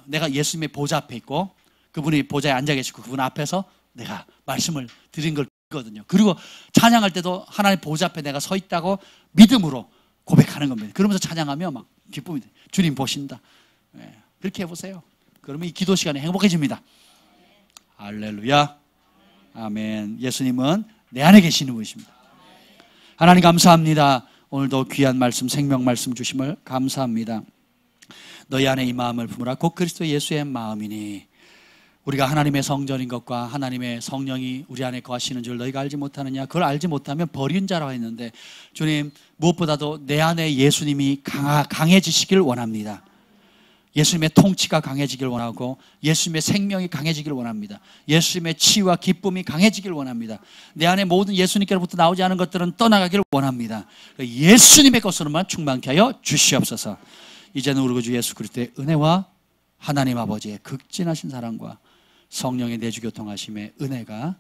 내가 예수님의 보좌 앞에 있고 그분이 보좌에 앉아 계시고 그분 앞에서 내가 말씀을 드린 걸 그리거든요. 그리고 찬양할 때도 하나님 보좌 앞에 내가 서 있다고 믿음으로 고백하는 겁니다. 그러면서 찬양하며 막 기쁨이 돼요. 주님 보신다. 그렇게 해보세요. 그러면 이 기도 시간에 행복해집니다. 할렐루야. 아멘. 예수님은 내 안에 계시는 분이십니다. 하나님 감사합니다. 오늘도 귀한 말씀, 생명 말씀 주심을 감사합니다. 너희 안에 이 마음을 품으라. 곧 그리스도 예수의 마음이니 우리가 하나님의 성전인 것과 하나님의 성령이 우리 안에 거하시는 줄 너희가 알지 못하느냐. 그걸 알지 못하면 버린 자라고 했는데 주님 무엇보다도 내 안에 예수님이 강해지시길 원합니다. 예수님의 통치가 강해지길 원하고 예수님의 생명이 강해지길 원합니다. 예수님의 치유와 기쁨이 강해지길 원합니다. 내 안에 모든 예수님께로부터 나오지 않은 것들은 떠나가길 원합니다. 예수님의 것으로만 충만케 하여 주시옵소서. 이제는 우리 주 예수 그리스도의 은혜와 하나님 아버지의 극진하신 사랑과 성령의 내주교통하심의 은혜가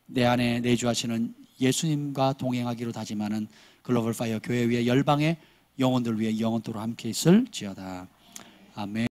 내 안에 내주하시는 예수님과 동행하기로 다짐하는 글로벌 파이어 교회 위에 열방의 영혼들 위해 영원토록 함께 있을지어다. 아멘.